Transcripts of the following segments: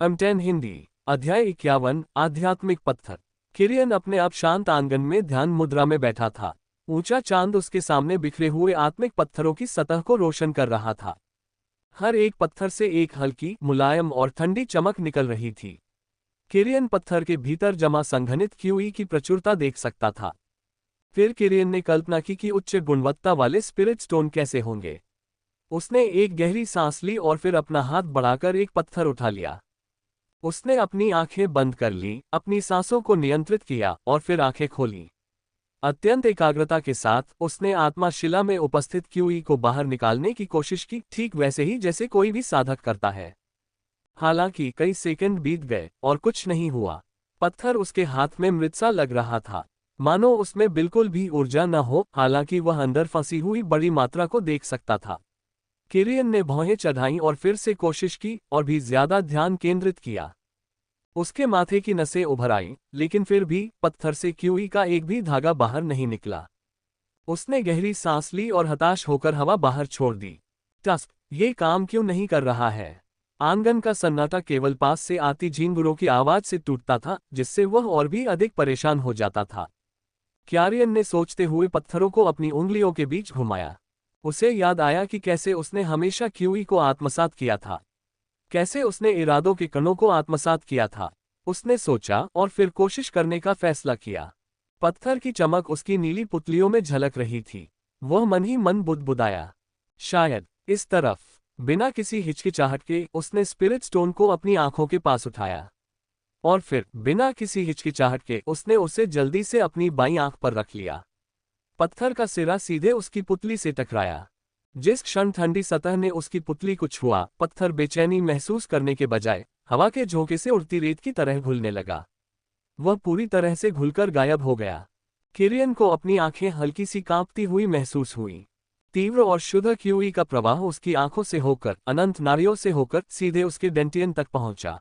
M10 Hindi. अध्याय 51 आध्यात्मिक पत्थर। किरियन अपने आप शांत आंगन में ध्यान मुद्रा में बैठा था। ऊंचा चांद उसके सामने बिखरे हुए आत्मिक पत्थरों की सतह को रोशन कर रहा था। हर एक पत्थर से एक हल्की, मुलायम और ठंडी चमक निकल रही थी। किरियन पत्थर के भीतर जमा संघनित क्यूई की प्रचुरता देख सकता था। फिर किरियन ने कल्पना की कि उच्च गुणवत्ता वाले स्पिरिट स्टोन कैसे होंगे। उसने एक गहरी सांस ली और फिर अपना हाथ बढ़ाकर एक पत्थर उठा लिया। उसने अपनी आंखें बंद कर लीं, अपनी सांसों को नियंत्रित किया और फिर आंखें खोलीं। अत्यंत एकाग्रता के साथ उसने आत्मा शिला में उपस्थित क्यूई को बाहर निकालने की कोशिश की, ठीक वैसे ही जैसे कोई भी साधक करता है। हालांकि कई सेकंड बीत गए और कुछ नहीं हुआ। पत्थर उसके हाथ में मृत सा लग रहा था, मानो उसमें बिल्कुल भी ऊर्जा न हो, हालांकि वह अंदर फंसी हुई बड़ी मात्रा को देख सकता था। किरियन ने भौहें चढ़ाईं और फिर से कोशिश की और भी ज्यादा ध्यान केंद्रित किया। उसके माथे की नसें उभर आईं, लेकिन फिर भी पत्थर से क्यूई का एक भी धागा बाहर नहीं निकला। उसने गहरी सांस ली और हताश होकर हवा बाहर छोड़ दी। टस्क, ये काम क्यों नहीं कर रहा है? आंगन का सन्नाटा केवल पास से आती झींगुरों की आवाज से टूटता था, जिससे वह और भी अधिक परेशान हो जाता था। क्यारियन ने सोचते हुए पत्थरों को अपनी उंगलियों के बीच घुमाया। उसे याद आया कि कैसे उसने हमेशा क्यूई को आत्मसात किया था, कैसे उसने इरादों के कणों को आत्मसात किया था। उसने सोचा और फिर कोशिश करने का फैसला किया। पत्थर की चमक उसकी नीली पुतलियों में झलक रही थी। वह मन ही मन बुदबुदाया, शायद इस तरफ। बिना किसी हिचकिचाहट के उसने स्पिरिट स्टोन को अपनी आंखों के पास उठाया और फिर बिना किसी हिचकिचाहट के उसने उसे जल्दी से अपनी बाईं आंख पर रख लिया। पत्थर का सिरा सीधे उसकी पुतली से टकराया। जिस क्षण ठंडी सतह ने उसकी पुतली को छुआ, पत्थर बेचैनी महसूस करने के बजाय हवा के झोंके से उड़ती रेत की तरह घुलने लगा। वह पूरी तरह से घुलकर गायब हो गया। किरियन को अपनी आंखें हल्की सी कांपती हुई महसूस हुई। तीव्र और शुद्ध क्यूई का प्रवाह उसकी आंखों से होकर, अनंत नारियों से होकर सीधे उसके डेंटियन तक पहुंचा।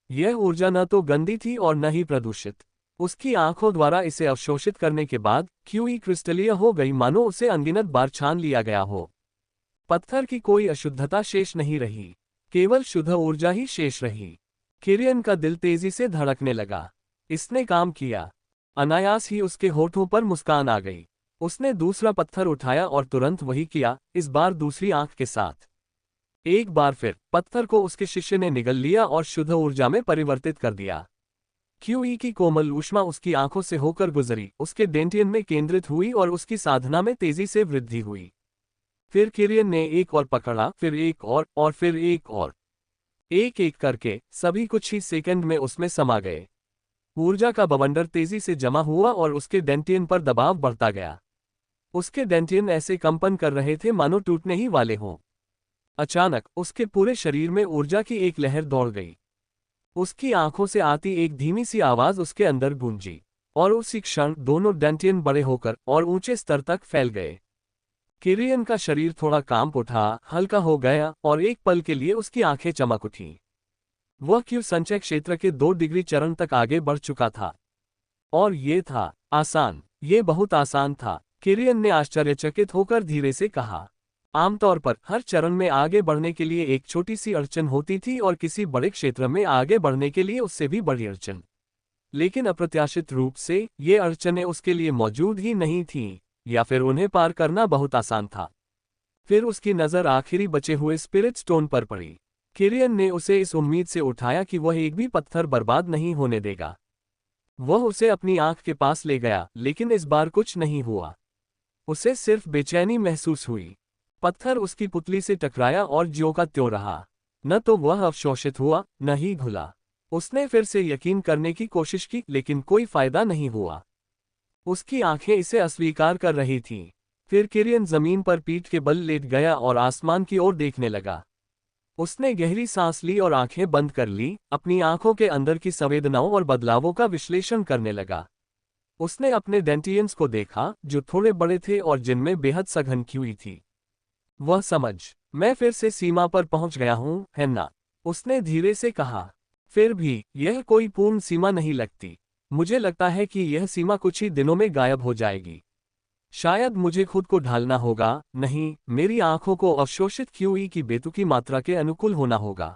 यह ऊर्जा न तो गंदी थी और न ही प्रदूषित। उसकी आंखों द्वारा इसे अवशोषित करने के बाद क्यूई क्रिस्टलीय हो गई, मानो उसे अनगिनत बार छान लिया गया हो। पत्थर की कोई अशुद्धता शेष नहीं रही, केवल शुद्ध ऊर्जा ही शेष रही। किरियन का दिल तेजी से धड़कने लगा। इसने काम किया। अनायास ही उसके होठों पर मुस्कान आ गई। उसने दूसरा पत्थर उठाया और तुरंत वही किया, इस बार दूसरी आंख के साथ। एक बार फिर पत्थर को उसके शिष्य ने निगल लिया और शुद्ध ऊर्जा में परिवर्तित कर दिया। क्यूई की कोमल ऊष्मा उसकी आंखों से होकर गुजरी, उसके डेंटियन में केंद्रित हुई और उसकी साधना में तेजी से वृद्धि हुई। फिर किरियन ने एक और पकड़ा, फिर एक और फिर एक और। एक एक करके सभी कुछ ही सेकंड में उसमें समा गए। ऊर्जा का बवंडर तेजी से जमा हुआ और उसके डेंटियन पर दबाव बढ़ता गया। उसके डेंटियन ऐसे कंपन कर रहे थे मानो टूटने ही वाले हों। अचानक उसके पूरे शरीर में ऊर्जा की एक लहर दौड़ गई। उसकी आंखों से आती एक धीमी सी आवाज उसके अंदर गूंजी और उसी क्षण दोनों डेंटियन बड़े होकर और ऊंचे स्तर तक फैल गए। किरियन का शरीर थोड़ा कांप उठा, हल्का हो गया और एक पल के लिए उसकी आंखें चमक उठीं। वह क्यू संचय क्षेत्र के 2 डिग्री चरण तक आगे बढ़ चुका था। और ये था आसान, ये बहुत आसान था, किरियन ने आश्चर्यचकित होकर धीरे से कहा। आमतौर पर हर चरण में आगे बढ़ने के लिए एक छोटी सी अड़चन होती थी और किसी बड़े क्षेत्र में आगे बढ़ने के लिए उससे भी बड़ी अड़चन। लेकिन अप्रत्याशित रूप से ये अड़चनें उसके लिए मौजूद ही नहीं थीं, या फिर उन्हें पार करना बहुत आसान था। फिर उसकी नज़र आखिरी बचे हुए स्पिरिट स्टोन पर पड़ी। किरियन ने उसे इस उम्मीद से उठाया कि वह एक भी पत्थर बर्बाद नहीं होने देगा। वह उसे अपनी आंख के पास ले गया, लेकिन इस बार कुछ नहीं हुआ। उसे सिर्फ बेचैनी महसूस हुई। पत्थर उसकी पुतली से टकराया और ज्यों का त्यों रहा। न तो वह अवशोषित हुआ, न ही घुला। उसने फिर से यकीन करने की कोशिश की, लेकिन कोई फायदा नहीं हुआ। उसकी आंखें इसे अस्वीकार कर रही थीं। फिर किरियन जमीन पर पीठ के बल लेट गया और आसमान की ओर देखने लगा। उसने गहरी सांस ली और आंखें बंद कर ली, अपनी आंखों के अंदर की संवेदनाओं और बदलावों का विश्लेषण करने लगा। उसने अपने डेंटियंस को देखा, जो थोड़े बड़े थे और जिनमें बेहद सघन क्यूई थी। वह समझ, मैं फिर से सीमा पर पहुंच गया हूं, है ना? उसने धीरे से कहा। फिर भी यह कोई पूर्ण सीमा नहीं लगती। मुझे लगता है कि यह सीमा कुछ ही दिनों में गायब हो जाएगी। शायद मुझे खुद को ढालना होगा, नहीं, मेरी आंखों को अवशोषित क्यूई की बेतुकी मात्रा के अनुकूल होना होगा।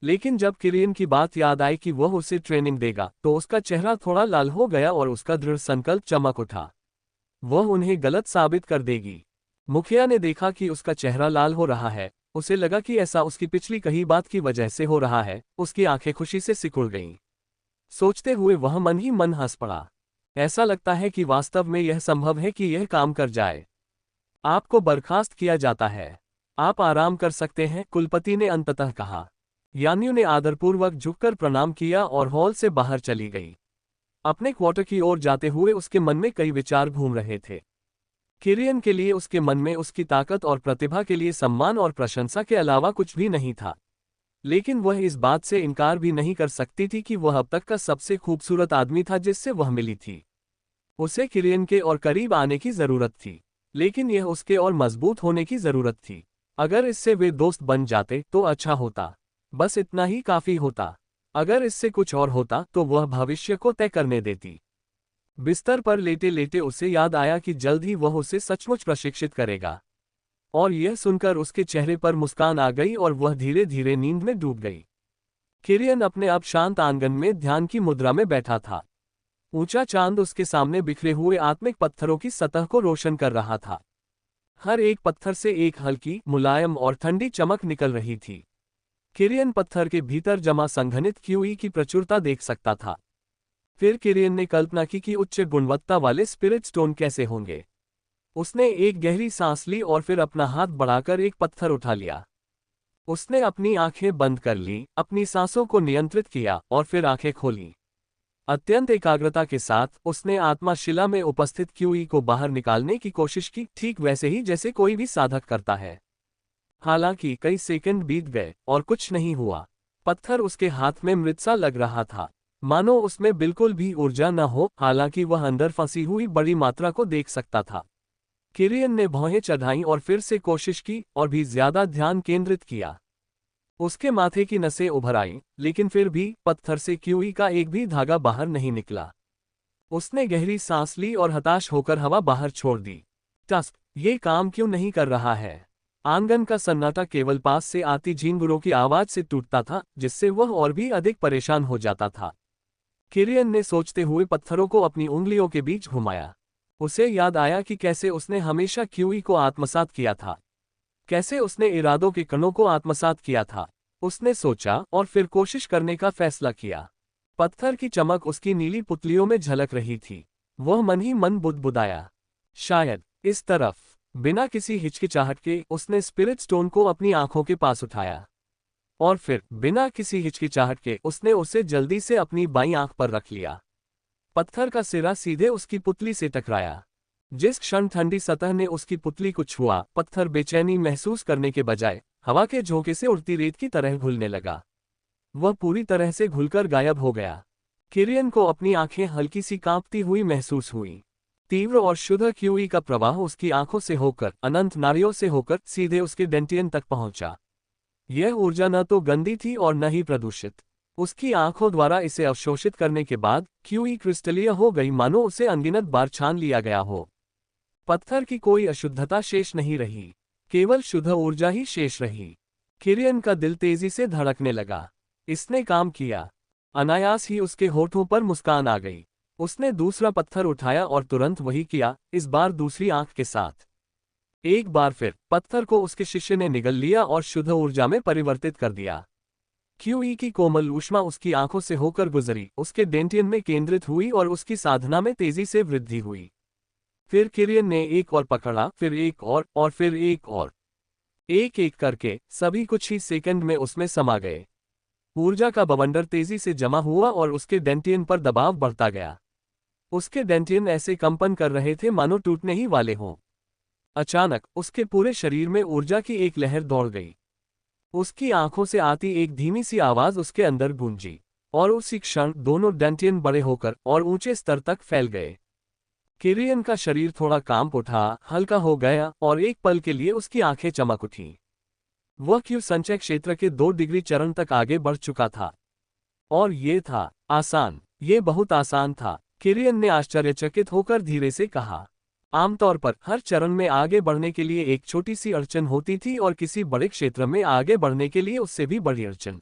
लेकिन जब किरियन की बात याद आई कि वह उसे ट्रेनिंग देगा तो उसका चेहरा थोड़ा लाल हो गया और उसका दृढ़ संकल्प चमक उठा। वह उन्हें गलत साबित कर देगी। मुखिया ने देखा कि उसका चेहरा लाल हो रहा है। उसे लगा कि ऐसा उसकी पिछली कही बात की वजह से हो रहा है। उसकी आंखें खुशी से सिकुड़ गईं। सोचते हुए वह मन ही मन हंस पड़ा। ऐसा लगता है कि वास्तव में यह संभव है कि यह काम कर जाए। आपको बर्खास्त किया जाता है। आप आराम कर सकते हैं, कुलपति ने अंततः कहा। यान्यू ने आदरपूर्वक झुककर प्रणाम किया और हॉल से बाहर चली गई। अपने क्वार्टर की ओर जाते हुए उसके मन में कई विचार घूम रहे थे। किरियन के लिए उसके मन में उसकी ताकत और प्रतिभा के लिए सम्मान और प्रशंसा के अलावा कुछ भी नहीं था। लेकिन वह इस बात से इनकार भी नहीं कर सकती थी कि वह अब तक का सबसे खूबसूरत आदमी था जिससे वह मिली थी। उसे किरियन के और करीब आने की जरूरत थी, लेकिन यह उसके और मजबूत होने की जरूरत थी। अगर इससे वे दोस्त बन जाते तो अच्छा होता। बस इतना ही काफी होता। अगर इससे कुछ और होता तो वह भविष्य को तय करने देती। बिस्तर पर लेटे लेटे उसे याद आया कि जल्द ही वह उसे सचमुच प्रशिक्षित करेगा। और यह सुनकर उसके चेहरे पर मुस्कान आ गई और वह धीरे धीरे नींद में डूब गई। किरियन अपने अब शांत आंगन में ध्यान की मुद्रा में बैठा था। ऊंचा चांद उसके सामने बिखरे हुए आत्मिक पत्थरों की सतह को रोशन कर रहा था। हर एक पत्थर से एक हल्की, मुलायम और ठंडी चमक निकल रही थी। किरियन पत्थर के भीतर जमा संघनित क्यूई की प्रचुरता देख सकता था। फिर किरियन ने कल्पना की कि उच्च गुणवत्ता वाले स्पिरिट स्टोन कैसे होंगे। उसने एक गहरी सांस ली और फिर अपना हाथ बढ़ाकर एक पत्थर उठा लिया। उसने अपनी आंखें बंद कर ली, अपनी सांसों को नियंत्रित किया और फिर आंखें खोली। अत्यंत एकाग्रता के साथ उसने आत्मा शिला में उपस्थित क्यूई को बाहर निकालने की कोशिश की, ठीक वैसे ही जैसे कोई भी साधक करता है। हालांकि कई सेकंड बीत गए और कुछ नहीं हुआ। पत्थर उसके हाथ में मृत सा लग रहा था, मानो उसमें बिल्कुल भी ऊर्जा न हो, हालांकि वह अंदर फंसी हुई बड़ी मात्रा को देख सकता था। किरियन ने भौहें चढ़ाईं और फिर से कोशिश की और भी ज्यादा ध्यान केंद्रित किया। उसके माथे की नसें उभर आईं, लेकिन फिर भी पत्थर से क्यूई का एक भी धागा बाहर नहीं निकला। उसने गहरी सांस ली और हताश होकर हवा बाहर छोड़ दी। टस्क, ये काम क्यों नहीं कर रहा है? आंगन का सन्नाटा केवल पास से आती झींगुरों की आवाज से टूटता था, जिससे वह और भी अधिक परेशान हो जाता था। किरियन ने सोचते हुए पत्थरों को अपनी उंगलियों के बीच घुमाया। उसे याद आया कि कैसे उसने हमेशा क्यूई को आत्मसात किया था, कैसे उसने इरादों के कणों को आत्मसात किया था। उसने सोचा और फिर कोशिश करने का फैसला किया। पत्थर की चमक उसकी नीली पुतलियों में झलक रही थी। वह मन ही मन बुदबुदाया, शायद इस तरफ। बिना किसी हिचकिचाहट के उसने स्पिरिट स्टोन को अपनी आंखों के पास उठाया और फिर बिना किसी हिचकिचाहट के उसने उसे जल्दी से अपनी बाईं आंख पर रख लिया। पत्थर का सिरा सीधे उसकी पुतली से टकराया। जिस क्षण ठंडी सतह ने उसकी पुतली को छुआ, पत्थर बेचैनी महसूस करने के बजाय हवा के झोंके से उड़ती रेत की तरह घुलने लगा। वह पूरी तरह से घुलकर गायब हो गया। किरियन को अपनी आंखें हल्की सी कांपती हुई महसूस हुई। तीव्र और शुद्ध क्यूई का प्रवाह उसकी आंखों से होकर, अनंत नारियों से होकर सीधे उसके डेंटियन तक पहुंचा। यह ऊर्जा न तो गंदी थी और न ही प्रदूषित। उसकी आंखों द्वारा इसे अवशोषित करने के बाद क्यूई क्रिस्टलीय हो गई, मानो उसे अनगिनत बार छान लिया गया हो। पत्थर की कोई अशुद्धता शेष नहीं रही, केवल शुद्ध ऊर्जा ही शेष रही। किरियन का दिल तेजी से धड़कने लगा। इसने काम किया। अनायास ही उसके होठों पर मुस्कान आ गई। उसने दूसरा पत्थर उठाया और तुरंत वही किया, इस बार दूसरी आंख के साथ। एक बार फिर पत्थर को उसके शिष्य ने निगल लिया और शुद्ध ऊर्जा में परिवर्तित कर दिया। क्यूई की कोमल ऊष्मा उसकी आंखों से होकर गुजरी, उसके डेंटियन में केंद्रित हुई और उसकी साधना में तेजी से वृद्धि हुई। फिर किरियन ने एक और पकड़ा, फिर एक और फिर एक और। एक एक करके सभी कुछ ही सेकंड में उसमें समा गए। ऊर्जा का बवंडर तेजी से जमा हुआ और उसके डेंटियन पर दबाव बढ़ता गया। उसके डेंटियन ऐसे कंपन कर रहे थे मानो टूटने ही वाले हों। अचानक उसके पूरे शरीर में ऊर्जा की एक लहर दौड़ गई। उसकी आंखों से आती एक धीमी सी आवाज उसके अंदर गूंजी और उसी क्षण दोनों डेंटियन बड़े होकर और ऊंचे स्तर तक फैल गए। किरियन का शरीर थोड़ा कांप उठा, हल्का हो गया और एक पल के लिए उसकी आंखें चमक उठीं। वह क्यू संचय क्षेत्र के 2 डिग्री चरण तक आगे बढ़ चुका था। और ये था आसान, ये बहुत आसान था। किरियन ने आश्चर्यचकित होकर धीरे से कहा, आमतौर पर हर चरण में आगे बढ़ने के लिए एक छोटी सी अड़चन होती थी और किसी बड़े क्षेत्र में आगे बढ़ने के लिए उससे भी बड़ी अड़चन।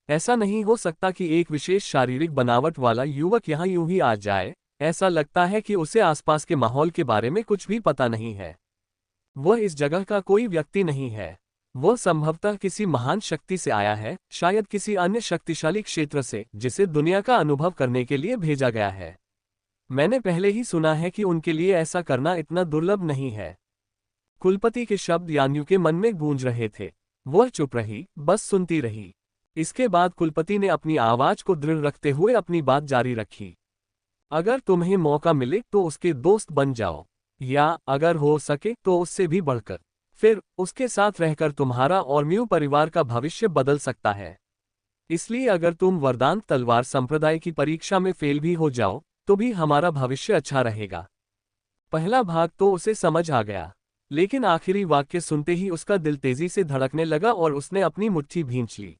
ऐसा नहीं हो सकता कि एक विशेष शारीरिक बनावट वाला युवक यहाँ यूं ही आ जाए। ऐसा लगता है कि उसे आसपास के माहौल के बारे में कुछ भी पता नहीं है। वह इस जगह का कोई व्यक्ति नहीं है। वह संभवतः किसी महान शक्ति से आया है, शायद किसी अन्य शक्तिशाली क्षेत्र से, जिसे दुनिया का अनुभव करने के लिए भेजा गया है। मैंने पहले ही सुना है कि उनके लिए ऐसा करना इतना दुर्लभ नहीं है। कुलपति के शब्द यान्यू के मन में गूंज रहे थे। वह चुप रही, बस सुनती रही। इसके बाद कुलपति ने अपनी आवाज को दृढ़ रखते हुए अपनी बात जारी रखी। अगर तुम्हें मौका मिले तो उसके दोस्त बन जाओ, या अगर हो सके तो उससे भी बढ़कर। फिर उसके साथ रहकर तुम्हारा और म्यू परिवार का भविष्य बदल सकता है। इसलिए अगर तुम वरदान तलवार संप्रदाय की परीक्षा में फेल भी हो जाओ तो भी हमारा भविष्य अच्छा रहेगा। पहला भाग तो उसे समझ आ गया, लेकिन आखिरी वाक्य सुनते ही उसका दिल तेजी से धड़कने लगा और उसने अपनी मुट्ठी भींच ली।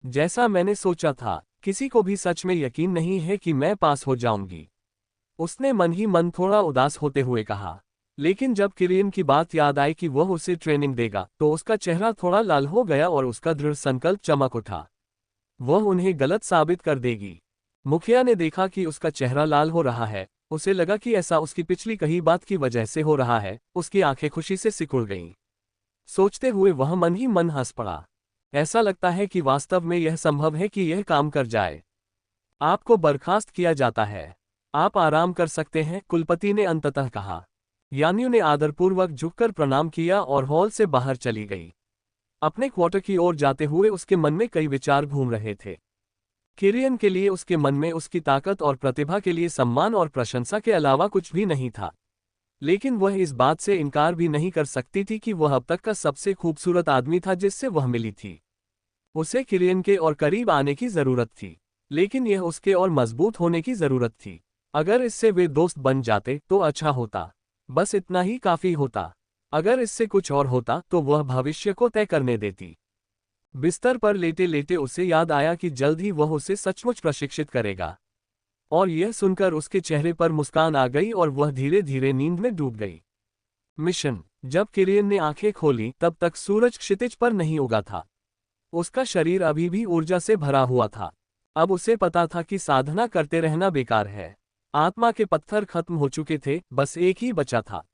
जैसा मैंने सोचा था, किसी को भी सच में यकीन नहीं है कि मैं पास हो जाऊंगी, उसने मन ही मन थोड़ा उदास होते हुए कहा। लेकिन जब किरियन की बात याद आई कि वह उसे ट्रेनिंग देगा, तो उसका चेहरा थोड़ा लाल हो गया और उसका दृढ़ संकल्प चमक उठा। वह उन्हें गलत साबित कर देगी। मुखिया ने देखा कि उसका चेहरा लाल हो रहा है। उसे लगा कि ऐसा उसकी पिछली कही बात की वजह से हो रहा है। उसकी आंखें खुशी से सिकुड़ गईं। सोचते हुए वह मन ही मन हंस पड़ा। ऐसा लगता है कि वास्तव में यह संभव है कि यह काम कर जाए। आपको बर्खास्त किया जाता है, आप आराम कर सकते हैं, कुलपति ने अंततः कहा। यान्यू ने आदरपूर्वक झुककर प्रणाम किया और हॉल से बाहर चली गई। अपने क्वार्टर की ओर जाते हुए उसके मन में कई विचार घूम रहे थे। किरियन के लिए उसके मन में उसकी ताकत और प्रतिभा के लिए सम्मान और प्रशंसा के अलावा कुछ भी नहीं था। लेकिन वह इस बात से इनकार भी नहीं कर सकती थी कि वह अब तक का सबसे खूबसूरत आदमी था जिससे वह मिली थी। उसे किरियन के और करीब आने की जरूरत थी, लेकिन यह उसके और मजबूत होने की जरूरत थी। अगर इससे वे दोस्त बन जाते तो अच्छा होता, बस इतना ही काफी होता। अगर इससे कुछ और होता तो वह भविष्य को तय करने देती। बिस्तर पर लेटे लेटे उसे याद आया कि जल्द ही वह उसे सचमुच प्रशिक्षित करेगा, और यह सुनकर उसके चेहरे पर मुस्कान आ गई और वह धीरे धीरे नींद में डूब गई। मिशन। जब किरियन ने आंखें खोली तब तक सूरज क्षितिज पर नहीं उगा था। उसका शरीर अभी भी ऊर्जा से भरा हुआ था। अब उसे पता था कि साधना करते रहना बेकार है। आत्मा के पत्थर खत्म हो चुके थे, बस एक ही बचा था।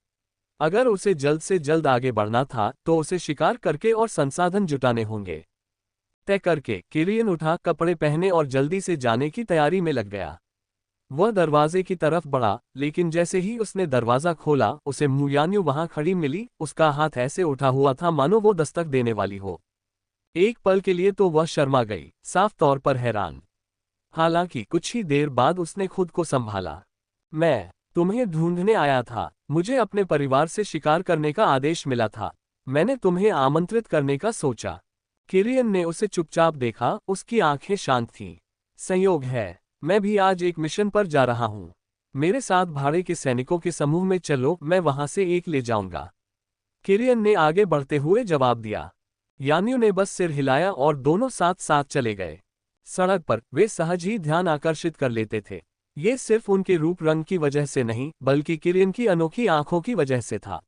अगर उसे जल्द से जल्द आगे बढ़ना था तो उसे शिकार करके और संसाधन जुटाने होंगे। तय करके किरियन उठा, कपड़े पहने और जल्दी से जाने की तैयारी में लग गया। वह दरवाजे की तरफ बढ़ा, लेकिन जैसे ही उसने दरवाजा खोला उसे यान्यू वहां खड़ी मिली। उसका हाथ ऐसे उठा हुआ था मानो वो दस्तक देने वाली हो। एक पल के लिए तो वह शर्मा गई, साफ तौर पर हैरान। हालांकि कुछ ही देर बाद उसने खुद को संभाला। मैं तुम्हें ढूंढने आया था। मुझे अपने परिवार से शिकार करने का आदेश मिला था। मैंने तुम्हें आमंत्रित करने का सोचा। किरियन ने उसे चुपचाप देखा, उसकी आंखें शांत थीं। संयोग है, मैं भी आज एक मिशन पर जा रहा हूं। मेरे साथ भाड़े के सैनिकों के समूह में चलो, मैं वहां से एक ले जाऊंगा। किरियन ने आगे बढ़ते हुए जवाब दिया। यान्यू ने बस सिर हिलाया और दोनों साथ साथ चले गए। सड़क पर वे सहज ही ध्यान आकर्षित कर लेते थे। ये सिर्फ उनके रूप रंग की वजह से नहीं, बल्कि किरियन की अनोखी आंखों की वजह से था।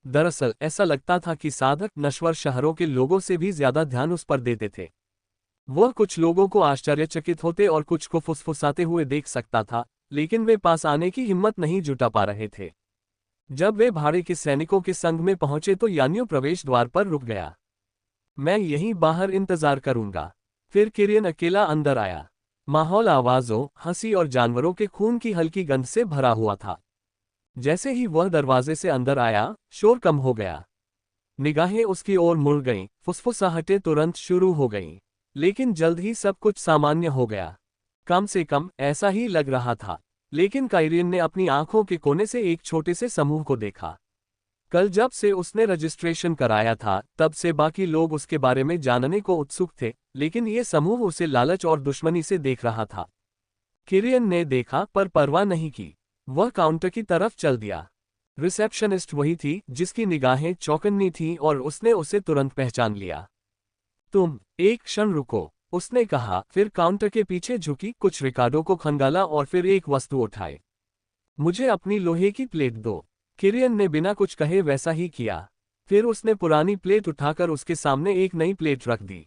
दरअसल ऐसा लगता था कि साधक नश्वर शहरों के लोगों से भी ज्यादा ध्यान उस पर देते थे। वह कुछ लोगों को आश्चर्यचकित होते और कुछ को फुसफुसाते हुए देख सकता था, लेकिन वे पास आने की हिम्मत नहीं जुटा पा रहे थे। जब वे भाड़े के सैनिकों के संग में पहुंचे तो यान्यू प्रवेश द्वार पर रुक गया। मैं यहीं बाहर इंतजार करूंगा। फिर किरियन अकेला अंदर आया। माहौल आवाजों, हंसी और जानवरों के खून की हल्की गंध से भरा हुआ था। जैसे ही वह दरवाजे से अंदर आया, शोर कम हो गया। निगाहें उसकी ओर मुड़ गईं, फुसफुसाहटें तुरंत शुरू हो गईं। लेकिन जल्द ही सब कुछ सामान्य हो गया। कम से कम ऐसा ही लग रहा था। लेकिन काइरियन ने अपनी आंखों के कोने से एक छोटे से समूह को देखा। कल जब से उसने रजिस्ट्रेशन कराया था, तब से बाकी लोग उसके बारे में जानने को उत्सुक थे, लेकिन ये समूह उसे लालच और दुश्मनी से देख रहा था। किरियन ने देखा पर परवाह नहीं की। वह काउंटर की तरफ चल दिया। रिसेप्शनिस्ट वही थी जिसकी निगाहें चौकन्नी थीं और उसने उसे तुरंत पहचान लिया। तुम एक क्षण रुको, उसने कहा, फिर काउंटर के पीछे झुकी, कुछ रिकार्डों को खंगाला और फिर एक वस्तु उठाई। मुझे अपनी लोहे की प्लेट दो। किरियन ने बिना कुछ कहे वैसा ही किया। फिर उसने पुरानी प्लेट उठाकर उसके सामने एक नई प्लेट रख दी।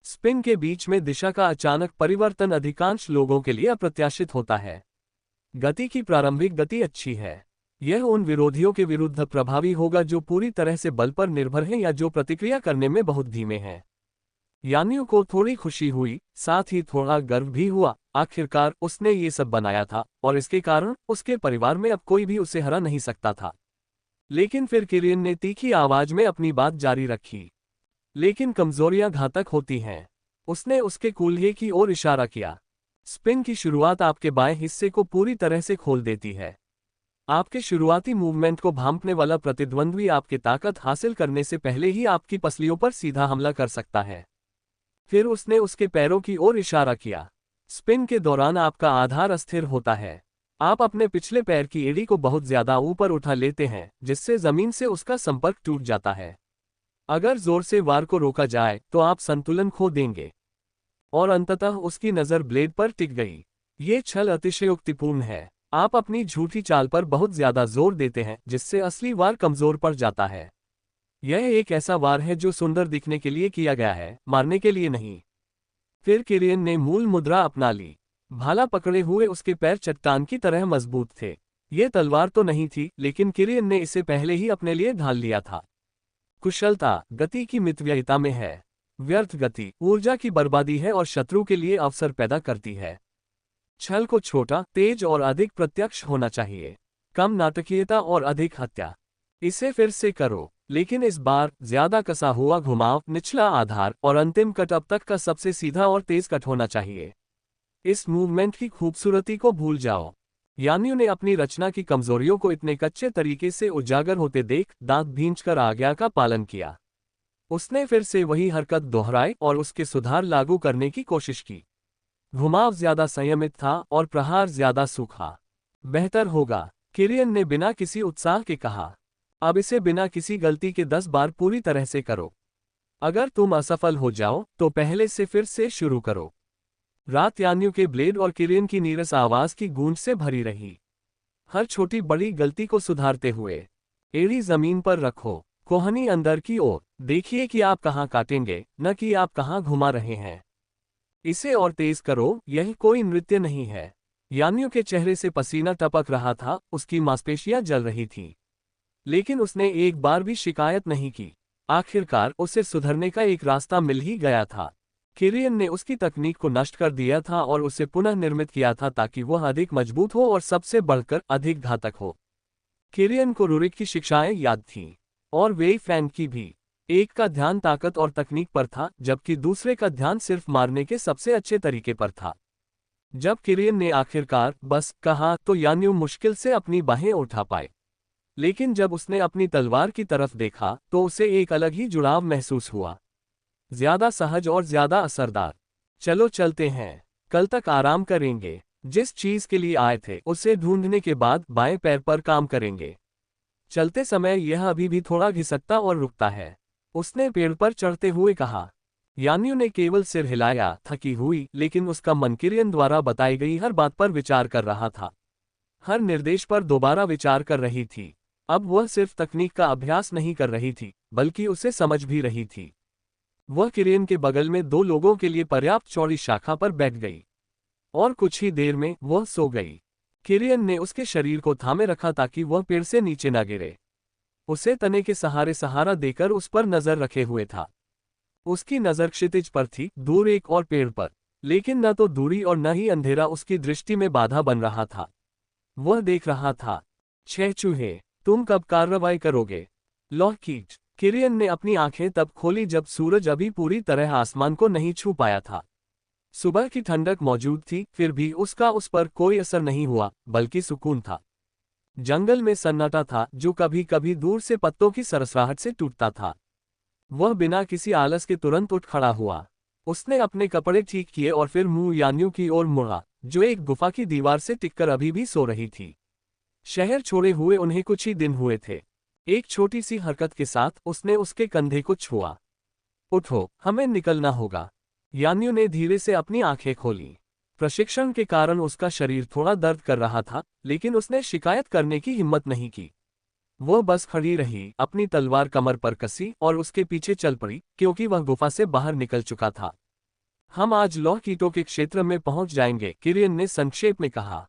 स्पिन के बीच में दिशा का अचानक परिवर्तन अधिकांश लोगों के लिए अप्रत्याशित होता है। गति की प्रारंभिक गति अच्छी है। यह उन विरोधियों के विरुद्ध प्रभावी होगा जो पूरी तरह से बल पर निर्भर हैं या जो प्रतिक्रिया करने में बहुत धीमे हैं। यानियों को थोड़ी खुशी हुई, साथ ही थोड़ा गर्व भी हुआ। आखिरकार उसने ये सब बनाया था और इसके कारण उसके परिवार में अब कोई भी उसे हरा नहीं सकता था। लेकिन फिर किरियन ने तीखी आवाज में अपनी बात जारी रखी। लेकिन कमजोरियां घातक होती हैं। उसने उसके कूल्हे की ओर इशारा किया। स्पिन की शुरुआत आपके बाएं हिस्से को पूरी तरह से खोल देती है। आपके शुरुआती मूवमेंट को भांपने वाला प्रतिद्वंद्वी आपके ताकत हासिल करने से पहले ही आपकी पसलियों पर सीधा हमला कर सकता है। फिर उसने उसके पैरों की ओर इशारा किया। स्पिन के दौरान आपका आधार अस्थिर होता है। आप अपने पिछले पैर की एड़ी को बहुत ज्यादा ऊपर उठा लेते हैं, जिससे जमीन से उसका संपर्क टूट जाता है। अगर जोर से वार को रोका जाए तो आप संतुलन खो देंगे। और अंततः उसकी नजर ब्लेड पर टिक गई। ये छल अतिशयोक्तिपूर्ण है। आप अपनी झूठी चाल पर बहुत ज्यादा जोर देते हैं, जिससे असली वार कमजोर पड़ जाता है। यह एक ऐसा वार है जो सुंदर दिखने के लिए किया गया है, मारने के लिए नहीं। फिर किरियन ने मूल मुद्रा अपना ली। भाला पकड़े हुए उसके पैर चट्टान की तरह मजबूत थे। ये तलवार तो नहीं थी, लेकिन किरियन ने इसे पहले ही अपने लिए ढाल लिया था। कुशलता गति की मितव्ययिता में है। व्यर्थ गति ऊर्जा की बर्बादी है और शत्रु के लिए अवसर पैदा करती है। छल को छोटा, तेज और अधिक प्रत्यक्ष होना चाहिए। कम नाटकीयता और अधिक हत्या। इसे फिर से करो, लेकिन इस बार ज्यादा कसा हुआ घुमाव, निचला आधार और अंतिम कट अब तक का सबसे सीधा और तेज कट होना चाहिए। इस मूवमेंट की खूबसूरती को भूल जाओ। यानियों ने अपनी रचना की कमजोरियों को इतने कच्चे तरीके से उजागर होते देख दांत भींचकर आज्ञा का पालन किया। उसने फिर से वही हरकत दोहराई और उसके सुधार लागू करने की कोशिश की। घुमाव ज्यादा संयमित था और प्रहार ज्यादा सूखा। बेहतर होगा, किरियन ने बिना किसी उत्साह के कहा। अब इसे बिना किसी गलती के 10 बार पूरी तरह से करो। अगर तुम असफल हो जाओ तो पहले से फिर से शुरू करो। रात यानियों के ब्लेड और किरियन की नीरस आवाज की गूंज से भरी रही। हर छोटी बड़ी गलती को सुधारते हुए एड़ी जमीन पर रखो, कोहनी अंदर की ओर। देखिए कि आप कहां काटेंगे, न कि आप कहां घुमा रहे हैं। इसे और तेज करो, यह कोई नृत्य नहीं है। यानियों के चेहरे से पसीना टपक रहा था, उसकी मांसपेशियां जल रही थीं। लेकिन उसने एक बार भी शिकायत नहीं की। आखिरकार उसे सुधरने का एक रास्ता मिल ही गया था। किरियन ने उसकी तकनीक को नष्ट कर दिया था और उसे पुनः निर्मित किया था ताकि वह अधिक मजबूत हो और सबसे बढ़कर अधिक घातक हो। किरियन को रुरिक की शिक्षाएं याद थीं, और वेई फैन की भी। एक का ध्यान ताकत और तकनीक पर था, जबकि दूसरे का ध्यान सिर्फ मारने के सबसे अच्छे तरीके पर था। जब किरियन ने आखिरकार बस कहा तो यानियों मुश्किल से अपनी बाहें उठा पाए। लेकिन जब उसने अपनी तलवार की तरफ देखा तो उसे एक अलग ही जुड़ाव महसूस हुआ। ज्यादा सहज और ज्यादा असरदार। चलो चलते हैं, कल तक आराम करेंगे। जिस चीज के लिए आए थे उसे ढूंढने के बाद बाएं पैर पर काम करेंगे। चलते समय यह अभी भी थोड़ा घिसकता और रुकता है, उसने पेड़ पर चढ़ते हुए कहा। यानियों ने केवल सिर हिलाया, थकी हुई, लेकिन उसका मन किरियन द्वारा बताई गई हर बात पर विचार कर रहा था। हर निर्देश पर दोबारा विचार कर रही थी। अब वह सिर्फ तकनीक का अभ्यास नहीं कर रही थी, बल्कि उसे समझ भी रही थी। वह किरियन के बगल में 2 लोगों के लिए पर्याप्त चौड़ी शाखा पर बैठ गई और कुछ ही देर में वह सो गई। किरियन ने उसके शरीर को थामे रखा ताकि वह पेड़ से नीचे न गिरे। उसे तने के सहारे सहारा देकर उस पर नजर रखे हुए था। उसकी नजर क्षितिज पर थी, दूर एक और पेड़ पर, लेकिन न तो दूरी और न ही अंधेरा उसकी दृष्टि में बाधा बन रहा था। वह देख रहा था। 6 चूहे, तुम कब कार्रवाई करोगे? लॉकहीड। किरियन ने अपनी आंखें तब खोली जब सूरज अभी पूरी तरह आसमान को नहीं छू पाया था। सुबह की ठंडक मौजूद थी, फिर भी उसका उस पर कोई असर नहीं हुआ, बल्कि सुकून था। जंगल में सन्नाटा था जो कभी कभी दूर से पत्तों की सरसराहट से टूटता था। वह बिना किसी आलस के तुरंत उठ खड़ा हुआ। उसने अपने कपड़े ठीक किए और फिर मुंह यानियों की ओर मुड़ा, जो एक गुफा की दीवार से टिककर अभी भी सो रही थी। शहर छोड़े हुए उन्हें कुछ ही दिन हुए थे। एक छोटी सी हरकत के साथ उसने उसके कंधे को छुआ। उठो, हमें निकलना होगा। यानियों ने धीरे से अपनी आंखें खोली। प्रशिक्षण के कारण उसका शरीर थोड़ा दर्द कर रहा था, लेकिन उसने शिकायत करने की हिम्मत नहीं की। वह बस खड़ी रही, अपनी तलवार कमर पर कसी और उसके पीछे चल पड़ी, क्योंकि वह गुफा से बाहर निकल चुका था। हम आज लौह कीटों के क्षेत्र में पहुंच जाएंगे, किरियन ने संक्षेप में कहा।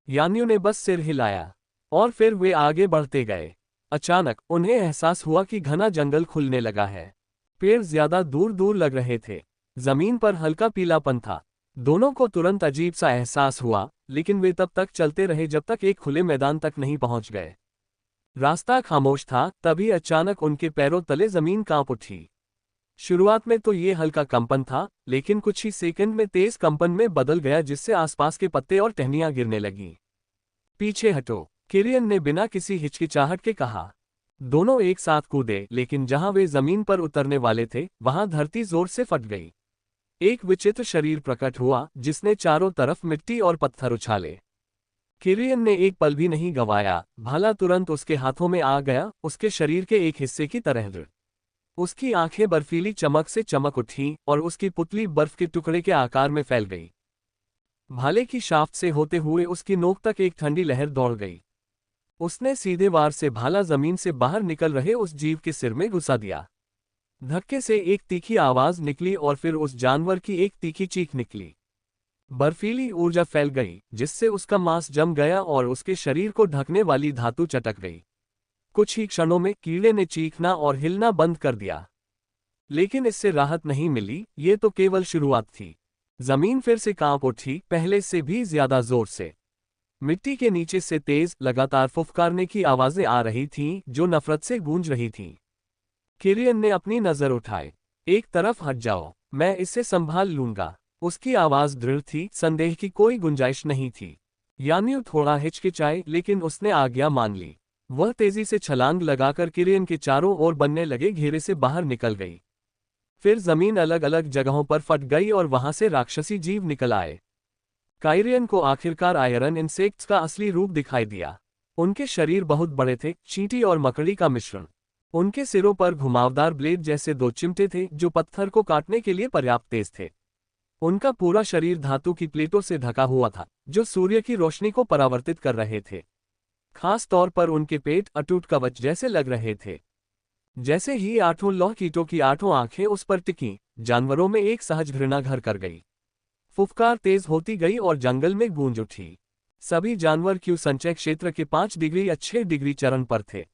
यान्यू ने बस सिर हिलाया और फिर वे आगे बढ़ते गए। अचानक उन्हें एहसास हुआ कि घना जंगल खुलने लगा है। पेड़ ज्यादा दूर दूर लग रहे थे। जमीन पर हल्का पीलापन था। दोनों को तुरंत अजीब सा एहसास हुआ, लेकिन वे तब तक चलते रहे जब तक एक खुले मैदान तक नहीं पहुंच गए। रास्ता खामोश था, तभी अचानक उनके पैरों तले जमीन कांप उठी। शुरुआत में तो ये हल्का कंपन था, लेकिन कुछ ही सेकंड में तेज कंपन में बदल गया, जिससे आसपास के पत्ते और टहनियां गिरने लगीं। पीछे हटो, किरियन ने बिना किसी हिचकिचाहट के कहा। दोनों एक साथ कूदे, लेकिन जहां वे जमीन पर उतरने वाले थे वहां धरती जोर से फट गई। एक विचित्र शरीर प्रकट हुआ, जिसने चारों तरफ मिट्टी और पत्थर उछाले। किरियन ने एक पल भी नहीं गंवाया, भाला तुरंत उसके हाथों में आ गया, उसके शरीर के एक हिस्से की तरह। उसकी आंखें बर्फीली चमक से चमक उठीं और उसकी पुतली बर्फ के टुकड़े के आकार में फैल गई। भाले की शाफ्ट से होते हुए उसकी नोक तक एक ठंडी लहर दौड़ गई। उसने सीधे वार से भाला जमीन से बाहर निकल रहे उस जीव के सिर में घुसा दिया। धक्के से एक तीखी आवाज निकली और फिर उस जानवर की एक तीखी चीख निकली। बर्फीली ऊर्जा फैल गई, जिससे उसका मांस जम गया और उसके शरीर को ढकने वाली धातु चटक गई। कुछ ही क्षणों में कीड़े ने चीखना और हिलना बंद कर दिया। लेकिन इससे राहत नहीं मिली, ये तो केवल शुरुआत थी। जमीन फिर से कांप उठी, पहले से भी ज्यादा जोर से। मिट्टी के नीचे से तेज, लगातार फुफकारने की आवाजें आ रही थीं, जो नफरत से गूंज रही थीं। किरियन ने अपनी नजर उठाए। एक तरफ हट जाओ, मैं इसे संभाल लूंगा। उसकी आवाज दृढ़ थी, संदेह की कोई गुंजाइश नहीं थी। यान्यू थोड़ा हिचकिचाए, लेकिन उसने आज्ञा मान ली। वह तेजी से छलांग लगाकर किरियन के चारों ओर बनने लगे घेरे से बाहर निकल गई। फिर जमीन अलग अलग जगहों पर फट गई और वहां से राक्षसी जीव निकल आए। काइरियन को आखिरकार आयरन इंसेक्ट्स का असली रूप दिखाई दिया। उनके शरीर बहुत बड़े थे, चींटी और मकड़ी का मिश्रण। उनके सिरों पर घुमावदार ब्लेड जैसे दो चिमटे थे, जो पत्थर को काटने के लिए पर्याप्त तेज थे। उनका पूरा शरीर धातु की प्लेटों से ढका हुआ था, जो सूर्य की रोशनी को परावर्तित कर रहे थे। खास तौर पर उनके पेट अटूट कवच जैसे लग रहे थे। जैसे ही आठों लौह कीटों की आठों आंखें उस पर टिकीं, जानवरों में एक सहज घृणा घर कर गई। फुफकार तेज होती गई और जंगल में गूंज उठी। सभी जानवर क्यू संचय क्षेत्र के 5 डिग्री या 6 डिग्री चरण पर थे।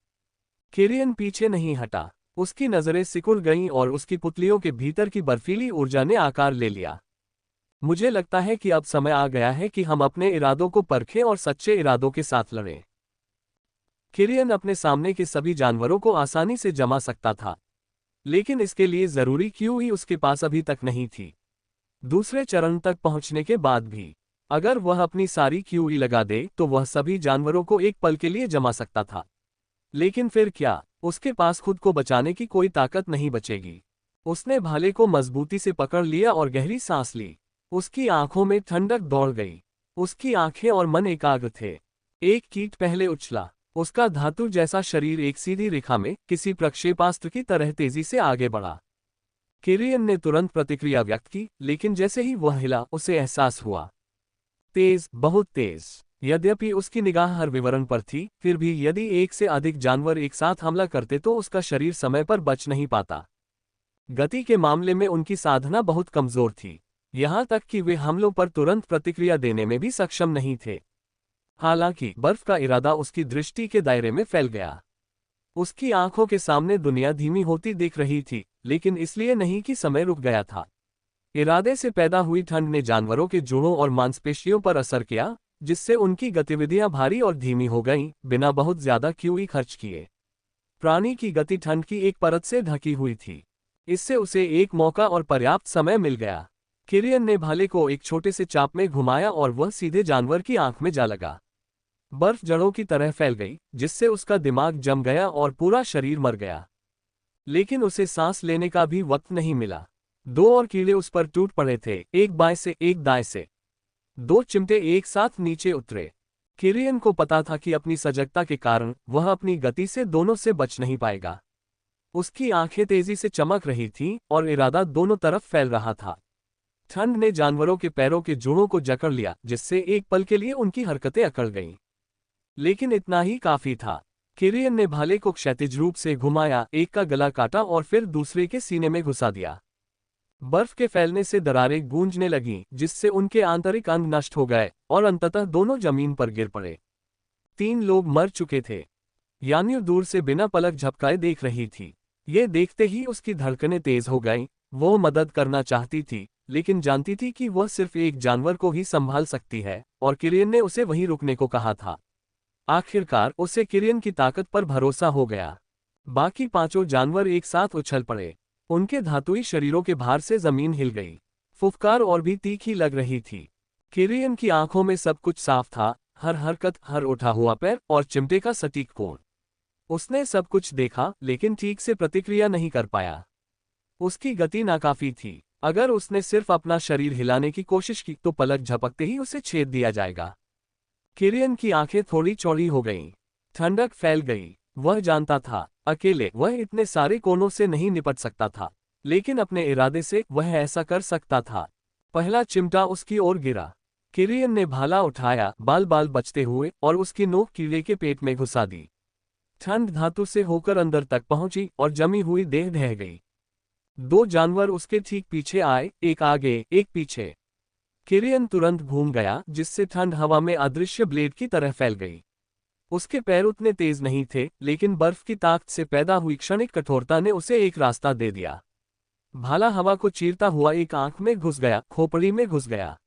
किरियन पीछे नहीं हटा। उसकी नजरें सिकुड़ गईं और उसकी पुतलियों के भीतर की बर्फीली ऊर्जा ने आकार ले लिया। मुझे लगता है कि अब समय आ गया है कि हम अपने इरादों को परखें और सच्चे इरादों के साथ लड़ें। किरियन अपने सामने के सभी जानवरों को आसानी से जमा सकता था, लेकिन इसके लिए जरूरी क्यूई उसके पास अभी तक नहीं थी। दूसरे चरण तक पहुंचने के बाद भी अगर वह अपनी सारी क्यूई लगा दे तो वह सभी जानवरों को एक पल के लिए जमा सकता था। लेकिन फिर क्या? उसके पास खुद को बचाने की कोई ताकत नहीं बचेगी। उसने भाले को मजबूती से पकड़ लिया और गहरी सांस ली। उसकी आंखों में ठंडक दौड़ गई। उसकी आंखें और मन एकाग्र थे। एक कीट पहले उछला। उसका धातु जैसा शरीर एक सीधी रेखा में किसी प्रक्षेपास्त्र की तरह तेजी से आगे बढ़ा। किरियन ने तुरंत प्रतिक्रिया व्यक्त की, लेकिन जैसे ही वह हिला, उसे एहसास हुआ। तेज, बहुत तेज। यद्यपि उसकी निगाह हर विवरण पर थी, फिर भी यदि एक से अधिक जानवर एक साथ हमला करते तो उसका शरीर समय पर बच नहीं पाता। गति के मामले में उनकी साधना बहुत कमजोर थी, यहां तक कि वे हमलों पर तुरंत प्रतिक्रिया देने में भी सक्षम नहीं थे। हालांकि बर्फ का इरादा उसकी दृष्टि के दायरे में फैल गया। उसकी आंखों के सामने दुनिया धीमी होती दिख रही थी, लेकिन इसलिए नहीं कि समय रुक गया था। इरादे से पैदा हुई ठंड ने जानवरों के जोड़ों और मांसपेशियों पर असर किया, जिससे उनकी गतिविधियां भारी और धीमी हो गईं, बिना बहुत ज्यादा क्यूई खर्च किए। प्राणी की गति ठंड की एक परत से ढकी हुई थी। इससे उसे एक मौका और पर्याप्त समय मिल गया। किरियन ने भाले को एक छोटे से चाप में घुमाया और वह सीधे जानवर की आंख में जा लगा। बर्फ जड़ों की तरह फैल गई, जिससे उसका दिमाग जम गया और पूरा शरीर मर गया। लेकिन उसे सांस लेने का भी वक्त नहीं मिला। 2 और कीड़े उस पर टूट पड़े थे, एक बाएं से एक दाएं से। 2 चिमटे एक साथ नीचे उतरे। किरियन को पता था कि अपनी सजगता के कारण वह अपनी गति से दोनों से बच नहीं पाएगा। उसकी आंखें तेजी से चमक रही थीं और इरादा दोनों तरफ फैल रहा था। ठंड ने जानवरों के पैरों के जोड़ों को जकड़ लिया, जिससे एक पल के लिए उनकी हरकतें अकड़ गईं। लेकिन इतना ही काफी था। किरियन ने भाले को क्षैतिज रूप से घुमाया, एक का गला काटा और फिर दूसरे के सीने में घुसा दिया। बर्फ के फैलने से दरारें गूंजने लगीं, जिससे उनके आंतरिक अंग नष्ट हो गए और अंततः दोनों जमीन पर गिर पड़े। 3 लोग मर चुके थे। यान्यू दूर से बिना पलक झपकाए देख रही थी। ये देखते ही उसकी धड़कनें तेज हो गईं। वो मदद करना चाहती थी, लेकिन जानती थी कि वह सिर्फ एक जानवर को ही संभाल सकती है, और किरियन ने उसे वहीं रुकने को कहा था। आखिरकार उसे किरियन की ताकत पर भरोसा हो गया। बाकी 5 जानवर एक साथ उछल पड़े। उनके धातुई शरीरों के भार से जमीन हिल गई। फुफकार और भी तीखी लग रही थी। किरियन की आंखों में सब कुछ साफ था, हर हरकत, हर उठा हुआ पैर और चिमटे का सटीक कोण। उसने सब कुछ देखा, लेकिन ठीक से प्रतिक्रिया नहीं कर पाया। उसकी गति नाकाफी थी। अगर उसने सिर्फ अपना शरीर हिलाने की कोशिश की तो पलक झपकते ही उसे छेद दिया जाएगा। किरियन की आंखें थोड़ी चौड़ी हो गईं। ठंडक फैल गई। वह जानता था, अकेले वह इतने सारे कोनों से नहीं निपट सकता था, लेकिन अपने इरादे से वह ऐसा कर सकता था। पहला चिमटा उसकी ओर गिरा। किरियन ने भाला उठाया, बाल बाल बचते हुए, और उसकी नोक कीड़े के पेट में घुसा दी। ठंड धातु से होकर अंदर तक पहुंची और जमी हुई देह ढह गई। 2 जानवर उसके ठीक पीछे आए, एक आगे एक पीछे। किरियन तुरंत घूम गया, जिससे ठंड हवा में अदृश्य ब्लेड की तरह फैल गई। उसके पैर उतने तेज नहीं थे, लेकिन बर्फ की ताकत से पैदा हुई क्षणिक कठोरता ने उसे एक रास्ता दे दिया। भाला हवा को चीरता हुआ एक आंख में घुस गया, खोपड़ी में घुस गया।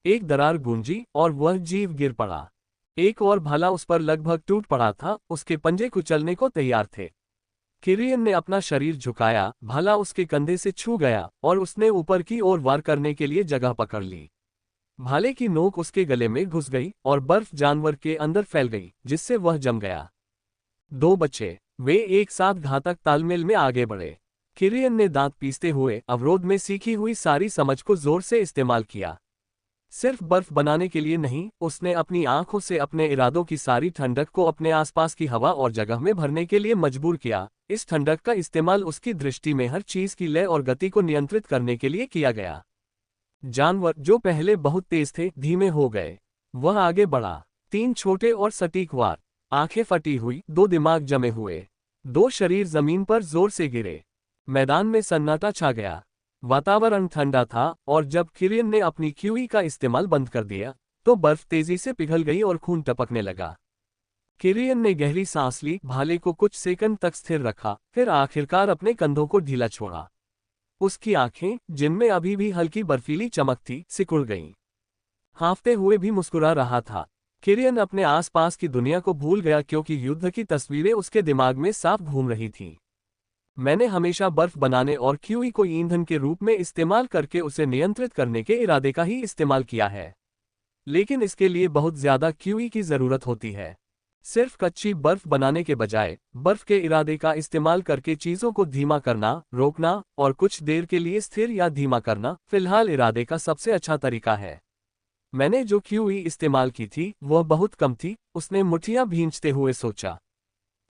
एक दरार गूंजी और वह जीव गिर पड़ा। एक और भाला उस पर लगभग टूट पड़ा था, उसके पंजे कुचलने को तैयार थे। किरियन ने अपना शरीर झुकाया, भाला उसके कंधे से छू गया और उसने ऊपर की ओर वार करने के लिए जगह पकड़ ली। भाले की नोक उसके गले में घुस गई और बर्फ जानवर के अंदर फैल गई, जिससे वह जम गया। 2 बच्चे, वे एक साथ घातक तालमेल में आगे बढ़े। किरियन ने दांत पीसते हुए अवरोध में सीखी हुई सारी समझ को जोर से इस्तेमाल किया। सिर्फ बर्फ बनाने के लिए नहीं, उसने अपनी आंखों से अपने इरादों की सारी ठंडक को अपने आसपास की हवा और जगह में भरने के लिए मजबूर किया। इस ठंडक का इस्तेमाल उसकी दृष्टि में हर चीज की लय और गति को नियंत्रित करने के लिए किया गया। जानवर जो पहले बहुत तेज थे, धीमे हो गए। वह आगे बढ़ा। 3 छोटे और सटीक वार। आंखें फटी हुई, 2 दिमाग जमे हुए। 2 शरीर जमीन पर जोर से गिरे। मैदान में सन्नाटा छा गया। वातावरण ठंडा था, और जब किरियन ने अपनी क्यूई का इस्तेमाल बंद कर दिया, तो बर्फ तेजी से पिघल गई और खून टपकने लगा। किरियन ने गहरी सांस ली, भाले को कुछ सेकंड तक स्थिर रखा, फिर आखिरकार अपने कंधों को ढीला छोड़ा। उसकी आंखें, जिनमें अभी भी हल्की बर्फीली चमक थी, सिकुड़ गईं। हाँफते हुए भी मुस्कुरा रहा था। किरियन अपने आसपास की दुनिया को भूल गया, क्योंकि युद्ध की तस्वीरें उसके दिमाग में साफ घूम रही थीं। मैंने हमेशा बर्फ बनाने और क्यूई को ईंधन के रूप में इस्तेमाल करके उसे नियंत्रित करने के इरादे का ही इस्तेमाल किया है, लेकिन इसके लिए बहुत ज्यादा क्यूई की जरूरत होती है। सिर्फ कच्ची बर्फ बनाने के बजाय बर्फ के इरादे का इस्तेमाल करके चीजों को धीमा करना, रोकना और कुछ देर के लिए स्थिर या धीमा करना फिलहाल इरादे का सबसे अच्छा तरीका है। मैंने जो क्यूई इस्तेमाल की थी वह बहुत कम थी, उसने मुठियां भींचते हुए सोचा।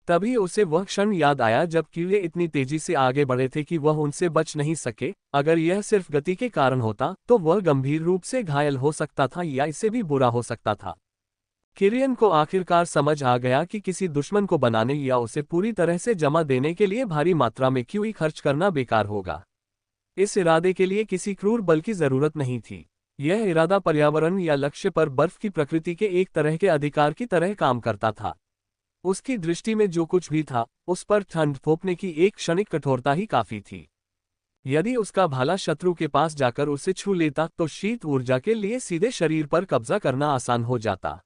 तभी उसे वह क्षण याद आया जब कीड़े इतनी तेजी से आगे बढ़े थे कि वह उनसे बच नहीं सके। अगर यह सिर्फ गति के कारण होता तो वह गंभीर रूप से घायल हो सकता था या इससे भी बुरा हो सकता था। किरियन को आखिरकार समझ आ गया कि किसी दुश्मन को बनाने या उसे पूरी तरह से जमा देने के लिए भारी मात्रा में क्यूई खर्च करना बेकार होगा। इस इरादे के लिए किसी क्रूर बल की जरूरत नहीं थी। यह इरादा पर्यावरण या लक्ष्य पर बर्फ की प्रकृति के एक तरह के अधिकार की तरह काम करता था। उसकी दृष्टि में जो कुछ भी था, उस पर ठंड थोपने की एक क्षणिक कठोरता ही काफी थी। यदि उसका भाला शत्रु के पास जाकर उसे छू लेता तो शीत ऊर्जा के लिए सीधे शरीर पर कब्जा करना आसान हो जाता।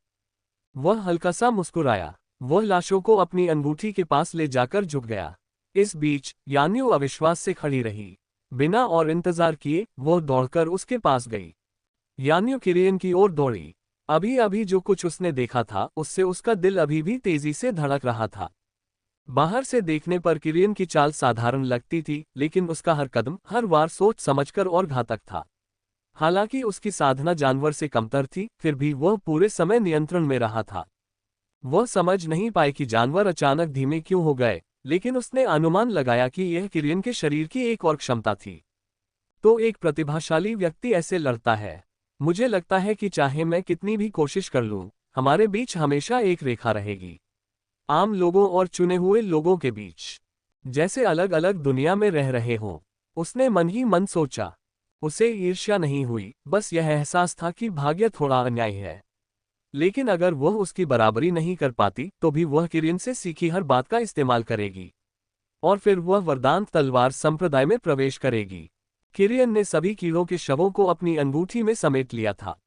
वह हल्का सा मुस्कुराया। वह लाशों को अपनी अंगूठी के पास ले जाकर झुक गया। इस बीच यान्यू अविश्वास से खड़ी रही। बिना और इंतजार किए वह दौड़कर उसके पास गई। यान्यू किरियन की ओर दौड़ी। अभी अभी जो कुछ उसने देखा था उससे उसका दिल अभी भी तेजी से धड़क रहा था। बाहर से देखने पर किरियन की चाल साधारण लगती थी, लेकिन उसका हर कदम, हर वार सोच समझकर और घातक था। हालांकि उसकी साधना जानवर से कमतर थी, फिर भी वह पूरे समय नियंत्रण में रहा था। वह समझ नहीं पाई कि जानवर अचानक धीमे क्यों हो गए, लेकिन उसने अनुमान लगाया कि यह किरियन के शरीर की एक और क्षमता थी। तो एक प्रतिभाशाली व्यक्ति ऐसे लड़ता है। मुझे लगता है कि चाहे मैं कितनी भी कोशिश कर लूं, हमारे बीच हमेशा एक रेखा रहेगी, आम लोगों और चुने हुए लोगों के बीच, जैसे अलग अलग दुनिया में रह रहे हों। उसने मन ही मन सोचा। उसे ईर्ष्या नहीं हुई, बस यह एहसास था कि भाग्य थोड़ा अन्यायी है। लेकिन अगर वह उसकी बराबरी नहीं कर पाती तो भी वह किरियन से सीखी हर बात का इस्तेमाल करेगी। और फिर वह वरदान तलवार संप्रदाय में प्रवेश करेगी। किरियन ने सभी कीड़ों के शवों को अपनी अंगूठी में समेट लिया था।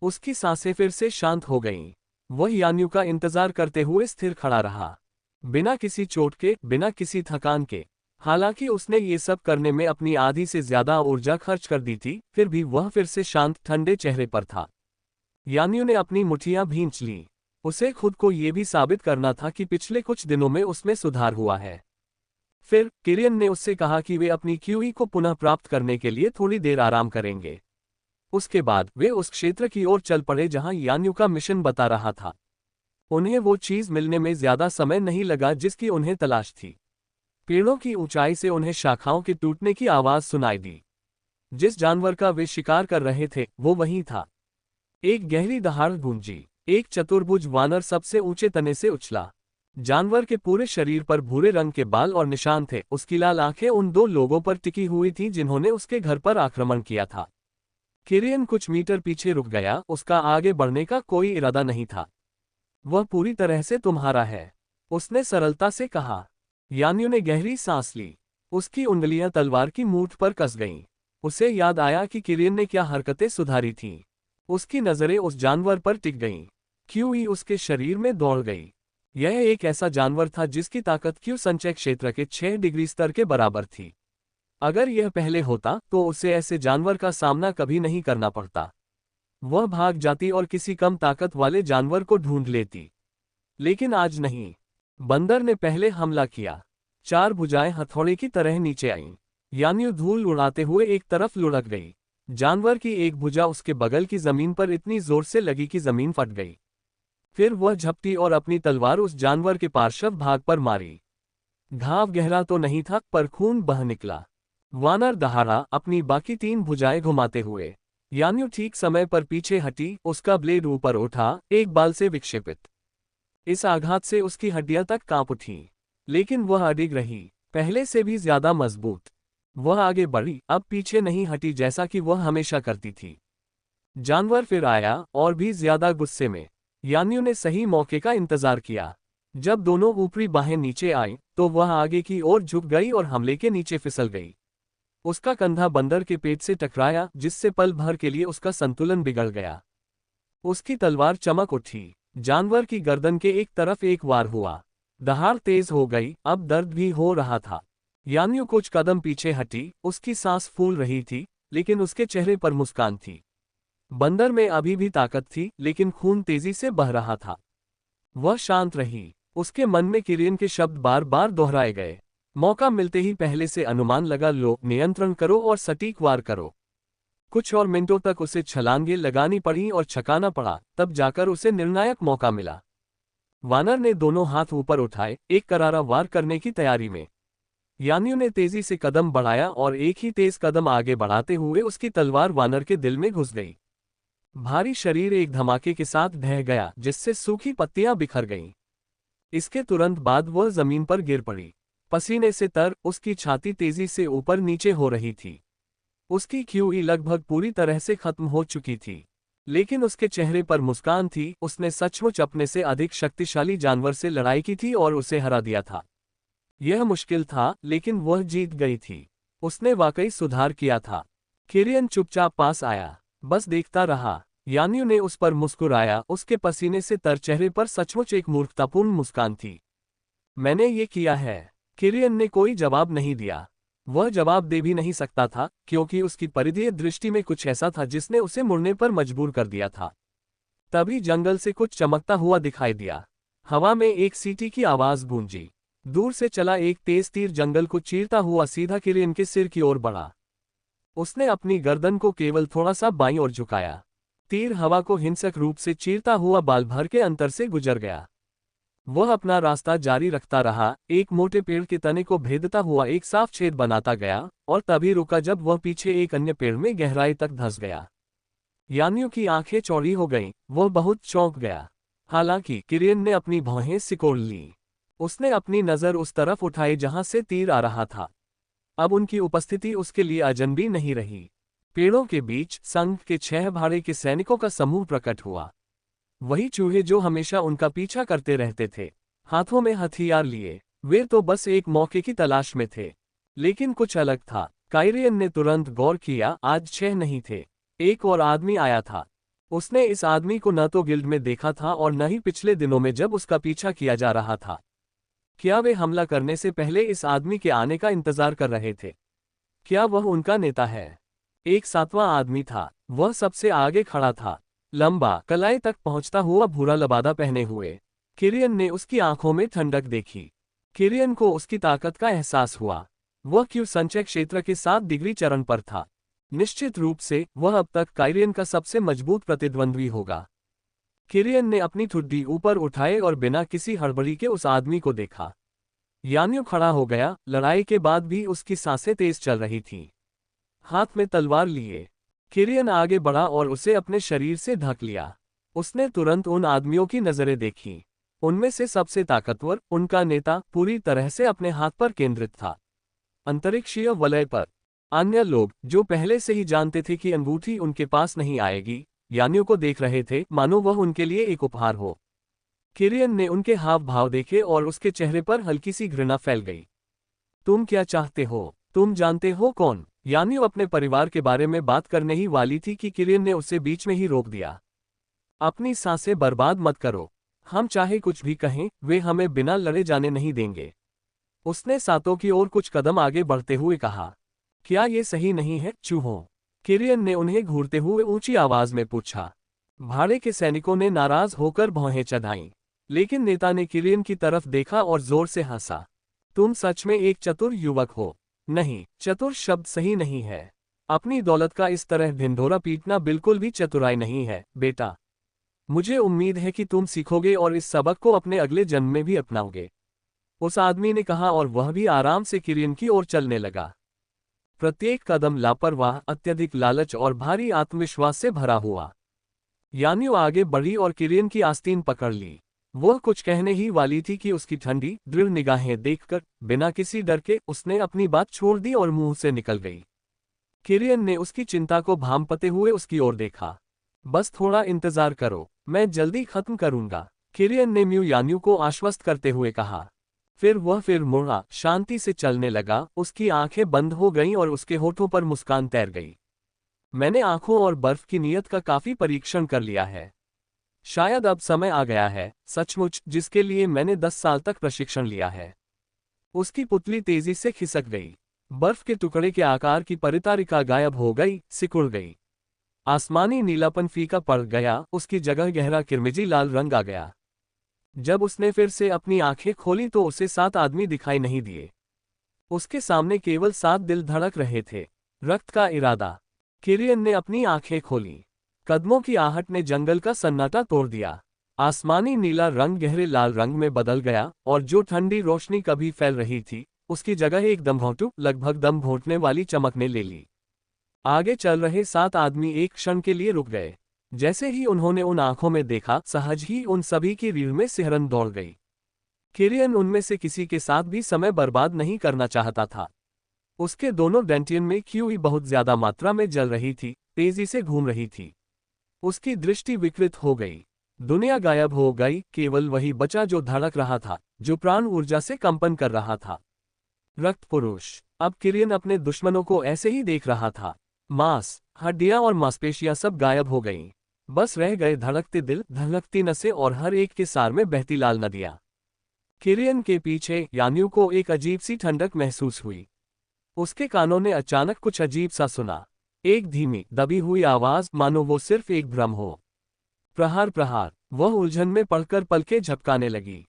उसकी सांसें फिर से शांत हो गईं। वह यान्यू का इंतजार करते हुए स्थिर खड़ा रहा, बिना किसी चोट के, बिना किसी थकान के। हालांकि उसने ये सब करने में अपनी आधी से ज्यादा ऊर्जा खर्च कर दी थी, फिर भी वह फिर से शांत ठंडे चेहरे पर था। यान्यू ने अपनी मुठ्ठियां भींच लीं। उसे खुद को ये भी साबित करना था कि पिछले कुछ दिनों में उसमें सुधार हुआ है। फिर किरियन ने उससे कहा कि वे अपनी क्यूई को पुनः प्राप्त करने के लिए थोड़ी देर आराम करेंगे। उसके बाद वे उस क्षेत्र की ओर चल पड़े जहां यान्यू का मिशन बता रहा था। उन्हें वो चीज मिलने में ज्यादा समय नहीं लगा जिसकी उन्हें तलाश थी। पेड़ों की ऊंचाई से उन्हें शाखाओं के टूटने की आवाज सुनाई दी। जिस जानवर का वे शिकार कर रहे थे वो वहीं था। एक गहरी दहाड़ गूंजी। एक चतुर्भुज वानर सबसे ऊंचे तने से उछला। जानवर के पूरे शरीर पर भूरे रंग के बाल और निशान थे। उसकी लाल आंखें उन दो लोगों पर टिकी हुई थीं जिन्होंने उसके घर पर आक्रमण किया था। किरियन कुछ मीटर पीछे रुक गया, उसका आगे बढ़ने का कोई इरादा नहीं था। वह पूरी तरह से तुम्हारा है, उसने सरलता से कहा। यान्यू ने गहरी सांस ली। उसकी उंगलियां तलवार की मूठ पर कस गईं। उसे याद आया कि किरियन ने क्या हरकतें सुधारी थीं। उसकी नजरें उस जानवर पर टिक गईं। क्यूई उसके शरीर में दौड़ गई। यह एक ऐसा जानवर था जिसकी ताकत क्यू संचय क्षेत्र के 6 डिग्री स्तर के बराबर थी। अगर यह पहले होता तो उसे ऐसे जानवर का सामना कभी नहीं करना पड़ता। वह भाग जाती और किसी कम ताकत वाले जानवर को ढूंढ लेती। लेकिन आज नहीं। बंदर ने पहले हमला किया। 4 भुजाएं हथौड़े की तरह नीचे आईं। यान्यू धूल उड़ाते हुए एक तरफ लुढ़क गई। जानवर की एक भुजा उसके बगल की जमीन पर इतनी जोर से लगी कि जमीन फट गई। फिर वह झपटी और अपनी तलवार उस जानवर के पार्श्व भाग पर मारी। घाव गहरा तो नहीं था, पर खून बह निकला। वानर दहाड़ा, अपनी बाकी 3 भुजाएं घुमाते हुए। यान्यू ठीक समय पर पीछे हटी, उसका ब्लेड ऊपर उठा, एक बाल से विक्षेपित। इस आघात से उसकी हड्डियां तक कांप उठीं। लेकिन वह अडिग रही, पहले से भी ज्यादा मजबूत। वह आगे बढ़ी, अब पीछे नहीं हटी जैसा कि वह हमेशा करती थी। जानवर फिर आया, और भी ज्यादा गुस्से में। यान्यू ने सही मौके का इंतजार किया। जब दोनों ऊपरी बाहें नीचे आईं, तो वह आगे की ओर झुक गई और हमले के नीचे फिसल गई। उसका कंधा बंदर के पेट से टकराया, जिससे पल भर के लिए उसका संतुलन बिगड़ गया। उसकी तलवार चमक उठी। जानवर की गर्दन के एक तरफ एक वार हुआ। दहाड़ तेज हो गई, अब दर्द भी हो रहा था। यान्यू कुछ कदम पीछे हटी, उसकी सांस फूल रही थी, लेकिन उसके चेहरे पर मुस्कान थी। बंदर में अभी भी ताकत थी, लेकिन खून तेजी से बह रहा था। वह शांत रही। उसके मन में किरियन के शब्द बार बार दोहराए गए। मौका मिलते ही पहले से अनुमान लगा लो, नियंत्रण करो और सटीक वार करो। कुछ और मिनटों तक उसे छलांगे लगानी पड़ी और छकाना पड़ा, तब जाकर उसे निर्णायक मौका मिला। वानर ने दोनों हाथ ऊपर उठाए, एक करारा वार करने की तैयारी में। यान्यू ने तेजी से कदम बढ़ाया और एक ही तेज कदम आगे बढ़ाते हुए उसकी तलवार वानर के दिल में घुस गई। भारी शरीर एक धमाके के साथ ढह गया, जिससे सूखी पत्तियां बिखर गईं। इसके तुरंत बाद वह जमीन पर गिर पड़ी। पसीने से तर, उसकी छाती तेजी से ऊपर नीचे हो रही थी। उसकी क्यूई लगभग पूरी तरह से खत्म हो चुकी थी, लेकिन उसके चेहरे पर मुस्कान थी। उसने सचमुच अपने से अधिक शक्तिशाली जानवर से लड़ाई की थी और उसे हरा दिया था। यह मुश्किल था, लेकिन वह जीत गई थी। उसने वाकई सुधार किया था। किरियन चुपचाप पास आया, बस देखता रहा। यान्यू ने उस पर मुस्कुराया, उसके पसीने से तर चेहरे पर सचमुच एक मूर्खतापूर्ण मुस्कान थी। मैंने ये किया है। किरियन ने कोई जवाब नहीं दिया। वह जवाब दे भी नहीं सकता था, क्योंकि उसकी परिधीय दृष्टि में कुछ ऐसा था जिसने उसे मुड़ने पर मजबूर कर दिया था। तभी जंगल से कुछ चमकता हुआ दिखाई दिया। हवा में एक सीटी की आवाज गूंजी। दूर से चला एक तेज तीर जंगल को चीरता हुआ सीधा किरियन के सिर की ओर बढ़ा। उसने अपनी गर्दन को केवल थोड़ा सा बाईं ओर झुकाया। तीर हवा को हिंसक रूप से चीरता हुआ बाल भर के अंतर से गुजर गया। वह अपना रास्ता जारी रखता रहा, एक मोटे पेड़ के तने को भेदता हुआ एक साफ छेद बनाता गया, और तभी रुका जब वह पीछे एक अन्य पेड़ में गहराई तक धंस गया। यान्यू की आंखें चौड़ी हो गईं, वह बहुत चौंक गया। हालांकि किरियन ने अपनी भौहें सिकोड़ लीं। उसने अपनी नजर उस तरफ उठाई जहां से तीर आ रहा था। अब उनकी उपस्थिति उसके लिए अजनबी नहीं रही। पेड़ों के बीच संघ के 6 भाड़े के सैनिकों का समूह प्रकट हुआ। वही चूहे जो हमेशा उनका पीछा करते रहते थे, हाथों में हथियार लिए। वे तो बस एक मौके की तलाश में थे। लेकिन कुछ अलग था। काइरियन ने तुरंत गौर किया, आज 6 नहीं थे, एक और आदमी आया था। उसने इस आदमी को न तो गिल्ड में देखा था और न ही पिछले दिनों में जब उसका पीछा किया जा रहा था। क्या वे हमला करने से पहले इस आदमी के आने का इंतजार कर रहे थे? क्या वह उनका नेता है? एक 7वां आदमी था। वह सबसे आगे खड़ा था, लंबा, कलाई तक पहुंचता हुआ भूरा लबादा पहने हुए। किरियन ने उसकी आंखों में ठंडक देखी। किरियन को उसकी ताकत का एहसास हुआ। वह क्यू संचय क्षेत्र के 7 डिग्री चरण पर था। निश्चित रूप से वह अब तक काइरियन का सबसे मजबूत प्रतिद्वंद्वी होगा। किरियन ने अपनी ठुड्डी ऊपर उठाए और बिना किसी हड़बड़ी के उस आदमी को देखा। यान्यू खड़ा हो गया। लड़ाई के बाद भी उसकी सांसें तेज चल रही थीं। हाथ में तलवार लिए किरियन आगे बढ़ा और उसे अपने शरीर से ढक लिया। उसने तुरंत उन आदमियों की नजरें देखीं। उनमें से सबसे ताकतवर, उनका नेता, पूरी तरह से अपने हाथ पर केंद्रित था, अंतरिक्षीय वलय पर। अन्य लोग, जो पहले से ही जानते थे कि अंगूठी उनके पास नहीं आएगी, यान्यू को देख रहे थे मानो वह उनके लिए एक उपहार हो। किरियन ने उनके हाव भाव देखे और उसके चेहरे पर हल्की सी घृणा फैल गई। तुम क्या चाहते हो? तुम जानते हो कौन? यान्यू अपने परिवार के बारे में बात करने ही वाली थी कि किरियन ने उसे बीच में ही रोक दिया। अपनी सांसें बर्बाद मत करो। हम चाहे कुछ भी कहें, वे हमें बिना लड़े जाने नहीं देंगे। उसने सातों की ओर कुछ कदम आगे बढ़ते हुए कहा। क्या ये सही नहीं है, चूहों? किरियन ने उन्हें घूरते हुए ऊंची आवाज में पूछा। भाड़े के सैनिकों ने नाराज होकर भौहें चढ़ाईं। लेकिन नेता ने किरियन की तरफ देखा और जोर से हंसा। तुम सच में एक चतुर युवक हो। नहीं, चतुर शब्द सही नहीं है। अपनी दौलत का इस तरह ढिंढोरा पीटना बिल्कुल भी चतुराई नहीं है, बेटा। मुझे उम्मीद है कि तुम सीखोगे और इस सबक को अपने अगले जन्म में भी अपनाओगे, उस आदमी ने कहा और वह भी आराम से किरियन की ओर चलने लगा। प्रत्येक कदम लापरवाह, अत्यधिक लालच और भारी आत्मविश्वास से भरा हुआ। यान्यू आगे बढ़ी और किरियन की आस्तीन पकड़ ली। वह कुछ कहने ही वाली थी कि उसकी ठंडी, दृढ़ निगाहें देखकर, बिना किसी डर के, उसने अपनी बात छोड़ दी और मुंह से निकल गई। किरियन ने उसकी चिंता को भांपते हुए उसकी ओर देखा। बस थोड़ा इंतजार करो, मैं जल्दी खत्म करूंगा, किरियन ने यान्यू को आश्वस्त करते हुए कहा। फिर मुड़ा, शांति से चलने लगा। उसकी आंखें बंद हो गईं और उसके होठों पर मुस्कान तैर गई। मैंने आंखों और बर्फ की नीयत का काफी परीक्षण कर लिया है। शायद अब समय आ गया है, सचमुच, जिसके लिए मैंने 10 साल तक प्रशिक्षण लिया है। उसकी पुतली तेजी से खिसक गई। बर्फ के टुकड़े के आकार की परितारिका गायब हो गई, सिकुड़ गई। आसमानी नीलापन फीका पड़ गया, उसकी जगह गहरा किरमिजी लाल रंग आ गया। जब उसने फिर से अपनी आंखें खोली तो उसे 7 आदमी दिखाई नहीं दिए। उसके सामने केवल 7 दिल धड़क रहे थे, रक्त का इरादा। किरियन ने अपनी आंखें खोली। कदमों की आहट ने जंगल का सन्नाटा तोड़ दिया। आसमानी नीला रंग गहरे लाल रंग में बदल गया और जो ठंडी रोशनी कभी फैल रही थी, उसकी जगह एक दमघोंटू, लगभग दम घोंटने वाली चमक ने ले ली। आगे चल रहे 7 आदमी एक क्षण के लिए रुक गए। जैसे ही उन्होंने उन आंखों में देखा, सहज ही उन सभी की रीढ़ में सिहरन दौड़ गई। किरियन उनमें से किसी के साथ भी समय बर्बाद नहीं करना चाहता था। उसके दोनों डेंटियन में क्यूई बहुत ज्यादा मात्रा में जल रही थी, तेजी से घूम रही थी। उसकी दृष्टि विकृत हो गई। दुनिया गायब हो गई, केवल वही बचा जो धड़क रहा था, जो प्राण ऊर्जा से कंपन कर रहा था। रक्त पुरुष। अब किरियन अपने दुश्मनों को ऐसे ही देख रहा था। मांस, हड्डियां और मांसपेशियां सब गायब हो गईं। बस रह गए धड़कते दिल, धड़कती नसें और हर एक के सार में बहती लाल नदियां। किरियन के पीछे यान्यू को एक अजीब सी ठंडक महसूस हुई। उसके कानों ने अचानक कुछ अजीब सा सुना। एक धीमी, दबी हुई आवाज, मानो वो सिर्फ एक भ्रम हो। प्रहार प्रहार। वह उलझन में पड़कर पलकें झपकाने लगी।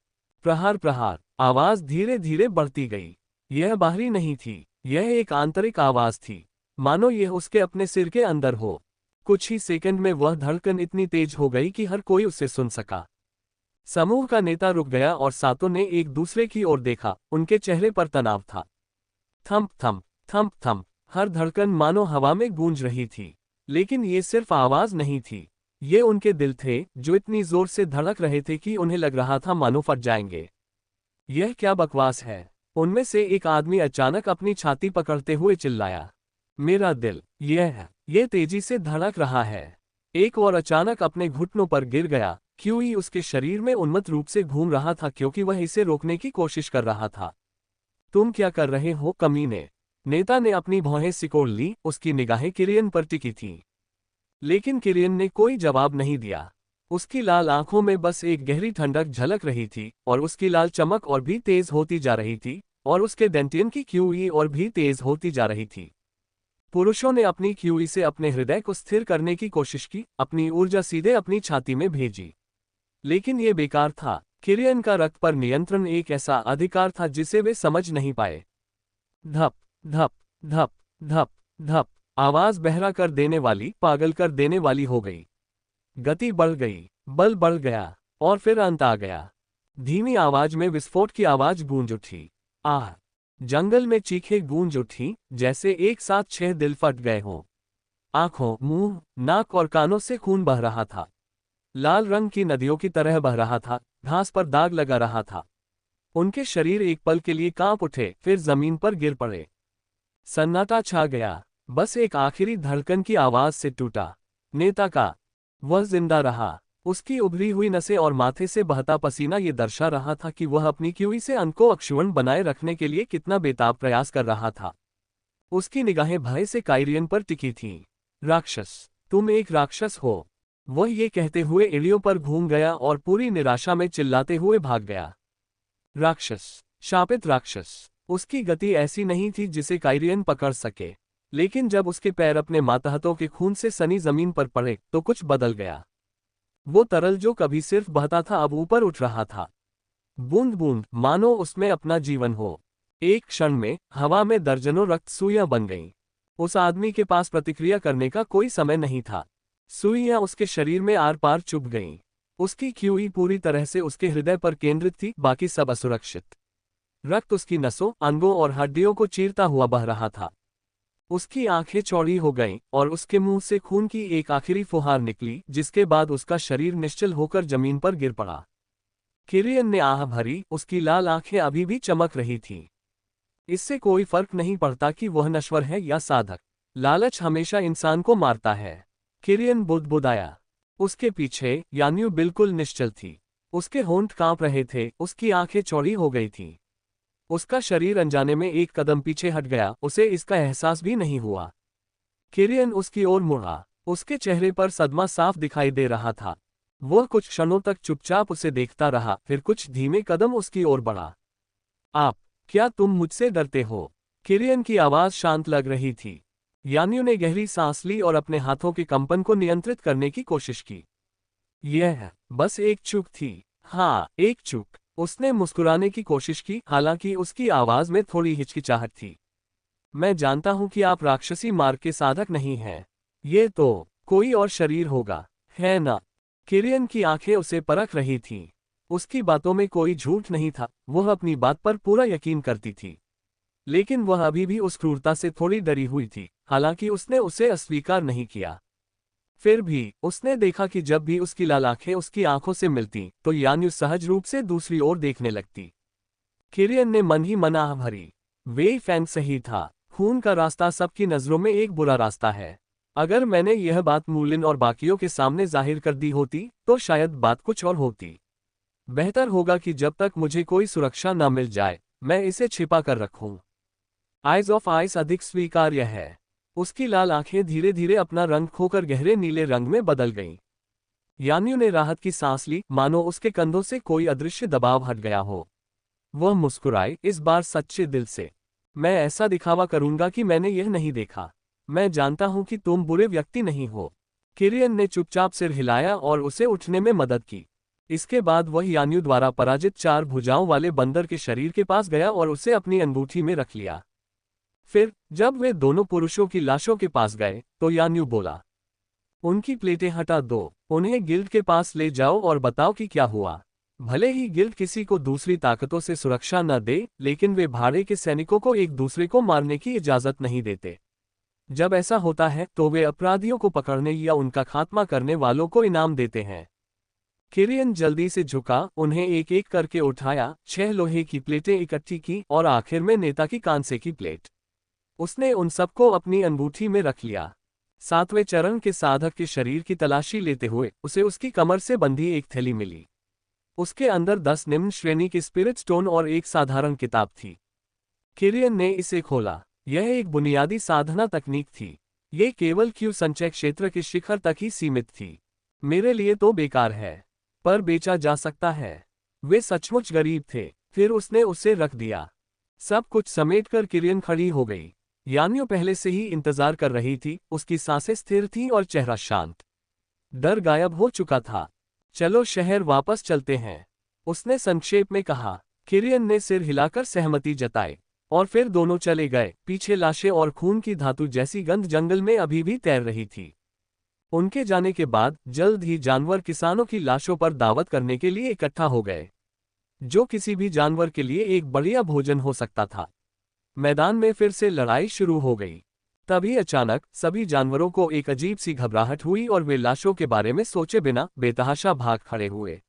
प्रहार प्रहार। आवाज धीरे धीरे बढ़ती गई। यह बाहरी नहीं थी, यह एक आंतरिक आवाज थी, मानो यह उसके अपने सिर के अंदर हो। कुछ ही सेकंड में वह धड़कन इतनी तेज हो गई कि हर कोई उसे सुन सका। समूह का नेता रुक गया और सातों ने एक दूसरे की ओर देखा। उनके चेहरे पर तनाव था। Thump thump, thump thump. हर धड़कन मानो हवा में गूंज रही थी। लेकिन ये सिर्फ आवाज नहीं थी, ये उनके दिल थे, जो इतनी जोर से धड़क रहे थे कि उन्हें लग रहा था मानो फट जाएंगे। यह क्या बकवास है? उनमें से एक आदमी अचानक अपनी छाती पकड़ते हुए चिल्लाया, मेरा दिल, ये तेजी से धड़क रहा है। एक और अचानक अपने घुटनों पर गिर गया, क्यूई उसके शरीर में उन्मत्त रूप से घूम रहा था क्योंकि वह इसे रोकने की कोशिश कर रहा था। तुम क्या कर रहे हो कमीने? नेता ने अपनी भौहें सिकोड़ ली, उसकी निगाहें किरियन पर टिकी थीं। लेकिन किरियन ने कोई जवाब नहीं दिया। उसकी लाल आंखों में बस एक गहरी ठंडक झलक रही थी और उसकी लाल चमक और भी तेज होती जा रही थी और उसके डेंटियन की क्यूई और भी तेज होती जा रही थी। पुरुषों ने अपनी क्यूई से अपने हृदय को स्थिर करने की कोशिश की, अपनी ऊर्जा सीधे अपनी छाती में भेजी। लेकिन ये बेकार था। किरियन का रक्त पर नियंत्रण एक ऐसा अधिकार था जिसे वे समझ नहीं पाए। धप धप धप धप धप, आवाज बहरा कर देने वाली, पागल कर देने वाली हो गई। गति बढ़ गई, बल बढ़ गया और फिर अंत आ गया। धीमी आवाज में विस्फोट की आवाज गूंज उठी। आह! जंगल में चीखें गूंज उठी, जैसे एक साथ 6 दिल फट गए हों। आंखों, मुंह, नाक और कानों से खून बह रहा था। लाल रंग की नदियों की तरह बह रहा था, घास पर दाग लगा रहा था। उनके शरीर एक पल के लिए कांप उठे, फिर जमीन पर गिर पड़े। सन्नाटा छा गया, बस एक आखिरी धड़कन की आवाज से टूटा, नेता का। वह जिंदा रहा। उसकी उभरी हुई नसें और माथे से बहता पसीना ये दर्शा रहा था कि वह अपनी क्यूई से अंत को अक्षुण्ण बनाए रखने के लिए कितना बेताब प्रयास कर रहा था। उसकी निगाहें भय से काइरियन पर टिकी थीं। राक्षस, तुम एक राक्षस हो। वह ये कहते हुए एड़ियों पर घूम गया और पूरी निराशा में चिल्लाते हुए भाग गया। राक्षस, शापित राक्षस। उसकी गति ऐसी नहीं थी जिसे काइरियन पकड़ सके, लेकिन जब उसके पैर अपने मातहतों के खून से सनी जमीन पर पड़े तो कुछ बदल गया। वो तरल जो कभी सिर्फ बहता था अब ऊपर उठ रहा था, बूंद बूंद, मानो उसमें अपना जीवन हो। एक क्षण में हवा में दर्जनों रक्त सुइयां बन गईं। उस आदमी के पास प्रतिक्रिया करने का कोई समय नहीं था। सुइयां उसके शरीर में आर पार चुभ गईं। उसकी क्यूई पूरी तरह से उसके हृदय पर केंद्रित थी, बाकी सब असुरक्षित। रक्त उसकी नसों, अंगों और हड्डियों को चीरता हुआ बह रहा था। उसकी आंखें चौड़ी हो गईं और उसके मुंह से खून की एक आखिरी फुहार निकली, जिसके बाद उसका शरीर निश्चल होकर जमीन पर गिर पड़ा। किरियन ने आह भरी, उसकी लाल आंखें अभी भी चमक रही थीं। इससे कोई फर्क नहीं पड़ता कि वह नश्वर है या साधक, लालच हमेशा इंसान को मारता है। किरियन बुदबुदाया। उसके पीछे यान्यू बिल्कुल निश्चल थी। उसके होंठ कांप रहे थे, उसकी आंखें चौड़ी हो गई थीं। उसका शरीर अनजाने में एक कदम पीछे हट गया, उसे इसका एहसास भी नहीं हुआ। किरियन उसकी ओर मुड़ा। उसके चेहरे पर सदमा साफ दिखाई दे रहा था। वह कुछ क्षणों तक चुपचाप उसे देखता रहा, फिर कुछ धीमे कदम उसकी ओर बढ़ा। क्या तुम मुझसे डरते हो? किरियन की आवाज शांत लग रही थी। यान्यू ने गहरी सांस ली और अपने हाथों के कंपन को नियंत्रित करने की कोशिश की। यह बस एक चूक थी। हाँ, एक चूक। उसने मुस्कुराने की कोशिश की, हालांकि उसकी आवाज में थोड़ी हिचकिचाहट थी। मैं जानता हूं कि आप राक्षसी मार्ग के साधक नहीं हैं। ये तो कोई और शरीर होगा, है ना? किरियन की आंखें उसे परख रही थीं। उसकी बातों में कोई झूठ नहीं था, वह अपनी बात पर पूरा यकीन करती थी। लेकिन वह अभी भी उस क्रूरता से थोड़ी डरी हुई थी, हालांकि उसने उसे अस्वीकार नहीं किया। फिर भी उसने देखा कि जब भी उसकी लाल आंखें उसकी आंखों से मिलती तो यान्यू सहज रूप से दूसरी ओर देखने लगती। किरियन ने मन ही मन आह भरी। वेई फैंग सही था, खून का रास्ता सबकी नजरों में एक बुरा रास्ता है। अगर मैंने यह बात मूलिन और बाकियों के सामने जाहिर कर दी होती तो शायद बात कुछ और होती। बेहतर होगा कि जब तक मुझे कोई सुरक्षा न मिल जाए मैं इसे छिपा कर रखूं। आइज ऑफ आइस अधिक स्वीकार्य है। उसकी लाल आंखें धीरे धीरे अपना रंग खोकर गहरे नीले रंग में बदल गईं। यान्यू ने राहत की सांस ली, मानो उसके कंधों से कोई अदृश्य दबाव हट गया हो। वह मुस्कुराए, इस बार सच्चे दिल से। मैं ऐसा दिखावा करूंगा कि मैंने यह नहीं देखा। मैं जानता हूं कि तुम बुरे व्यक्ति नहीं हो। किरियन ने चुपचाप सिर हिलाया और उसे उठने में मदद की। इसके बाद वह यान्यू द्वारा पराजित 4 भुजाओं वाले बंदर के शरीर के पास गया और उसे अपनी अंगूठी में रख लिया। फिर जब वे दोनों पुरुषों की लाशों के पास गए तो यान्यू बोला, उनकी प्लेटें हटा दो, उन्हें गिल्ड के पास ले जाओ और बताओ कि क्या हुआ। भले ही गिल्ड किसी को दूसरी ताकतों से सुरक्षा न दे, लेकिन वे भाड़े के सैनिकों को एक दूसरे को मारने की इजाजत नहीं देते। जब ऐसा होता है तो वे अपराधियों को पकड़ने या उनका खात्मा करने वालों को इनाम देते हैं। किरियन जल्दी से झुका, उन्हें एक एक करके उठाया, 6 लोहे की प्लेटें इकट्ठी की और आखिर में नेता की कांसे की प्लेट। उसने उन सबको अपनी अंगूठी में रख लिया। 7वें चरण के साधक के शरीर की तलाशी लेते हुए उसे उसकी कमर से बंधी एक थैली मिली। उसके अंदर 10 निम्न श्रेणी के स्पिरिट स्टोन और एक साधारण किताब थी। किरियन ने इसे खोला। यह एक बुनियादी साधना तकनीक थी। ये केवल क्यू संचय क्षेत्र के शिखर तक ही सीमित थी। मेरे लिए तो बेकार है, पर बेचा जा सकता है। वे सचमुच गरीब थे। फिर उसने उसे रख दिया। सब कुछ समेटकर किरियन खड़ी हो गई। यानियो पहले से ही इंतजार कर रही थी, उसकी सांसें स्थिर थीं और चेहरा शांत। डर गायब हो चुका था। चलो शहर वापस चलते हैं, उसने संक्षेप में कहा। किरियन ने सिर हिलाकर सहमति जताई और फिर दोनों चले गए। पीछे लाशें और खून की धातु जैसी गंध जंगल में अभी भी तैर रही थी। उनके जाने के बाद जल्द ही जानवर किसानों की लाशों पर दावत करने के लिए इकट्ठा हो गए, जो किसी भी जानवर के लिए एक बढ़िया भोजन हो सकता था। मैदान में फिर से लड़ाई शुरू हो गई। तभी अचानक सभी जानवरों को एक अजीब सी घबराहट हुई और वे लाशों के बारे में सोचे बिना बेतहाशा भाग खड़े हुए।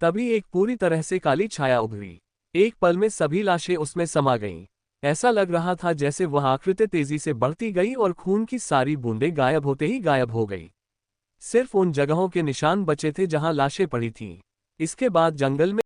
तभी एक पूरी तरह से काली छाया उभरी। एक पल में सभी लाशें उसमें समा गईं। ऐसा लग रहा था जैसे वह आकृति तेजी से बढ़ती गई और खून की सारी बूंदें गायब होते ही गायब हो गई। सिर्फ उन जगहों के निशान बचे थे जहां लाशें पड़ी थीं। इसके बाद जंगल में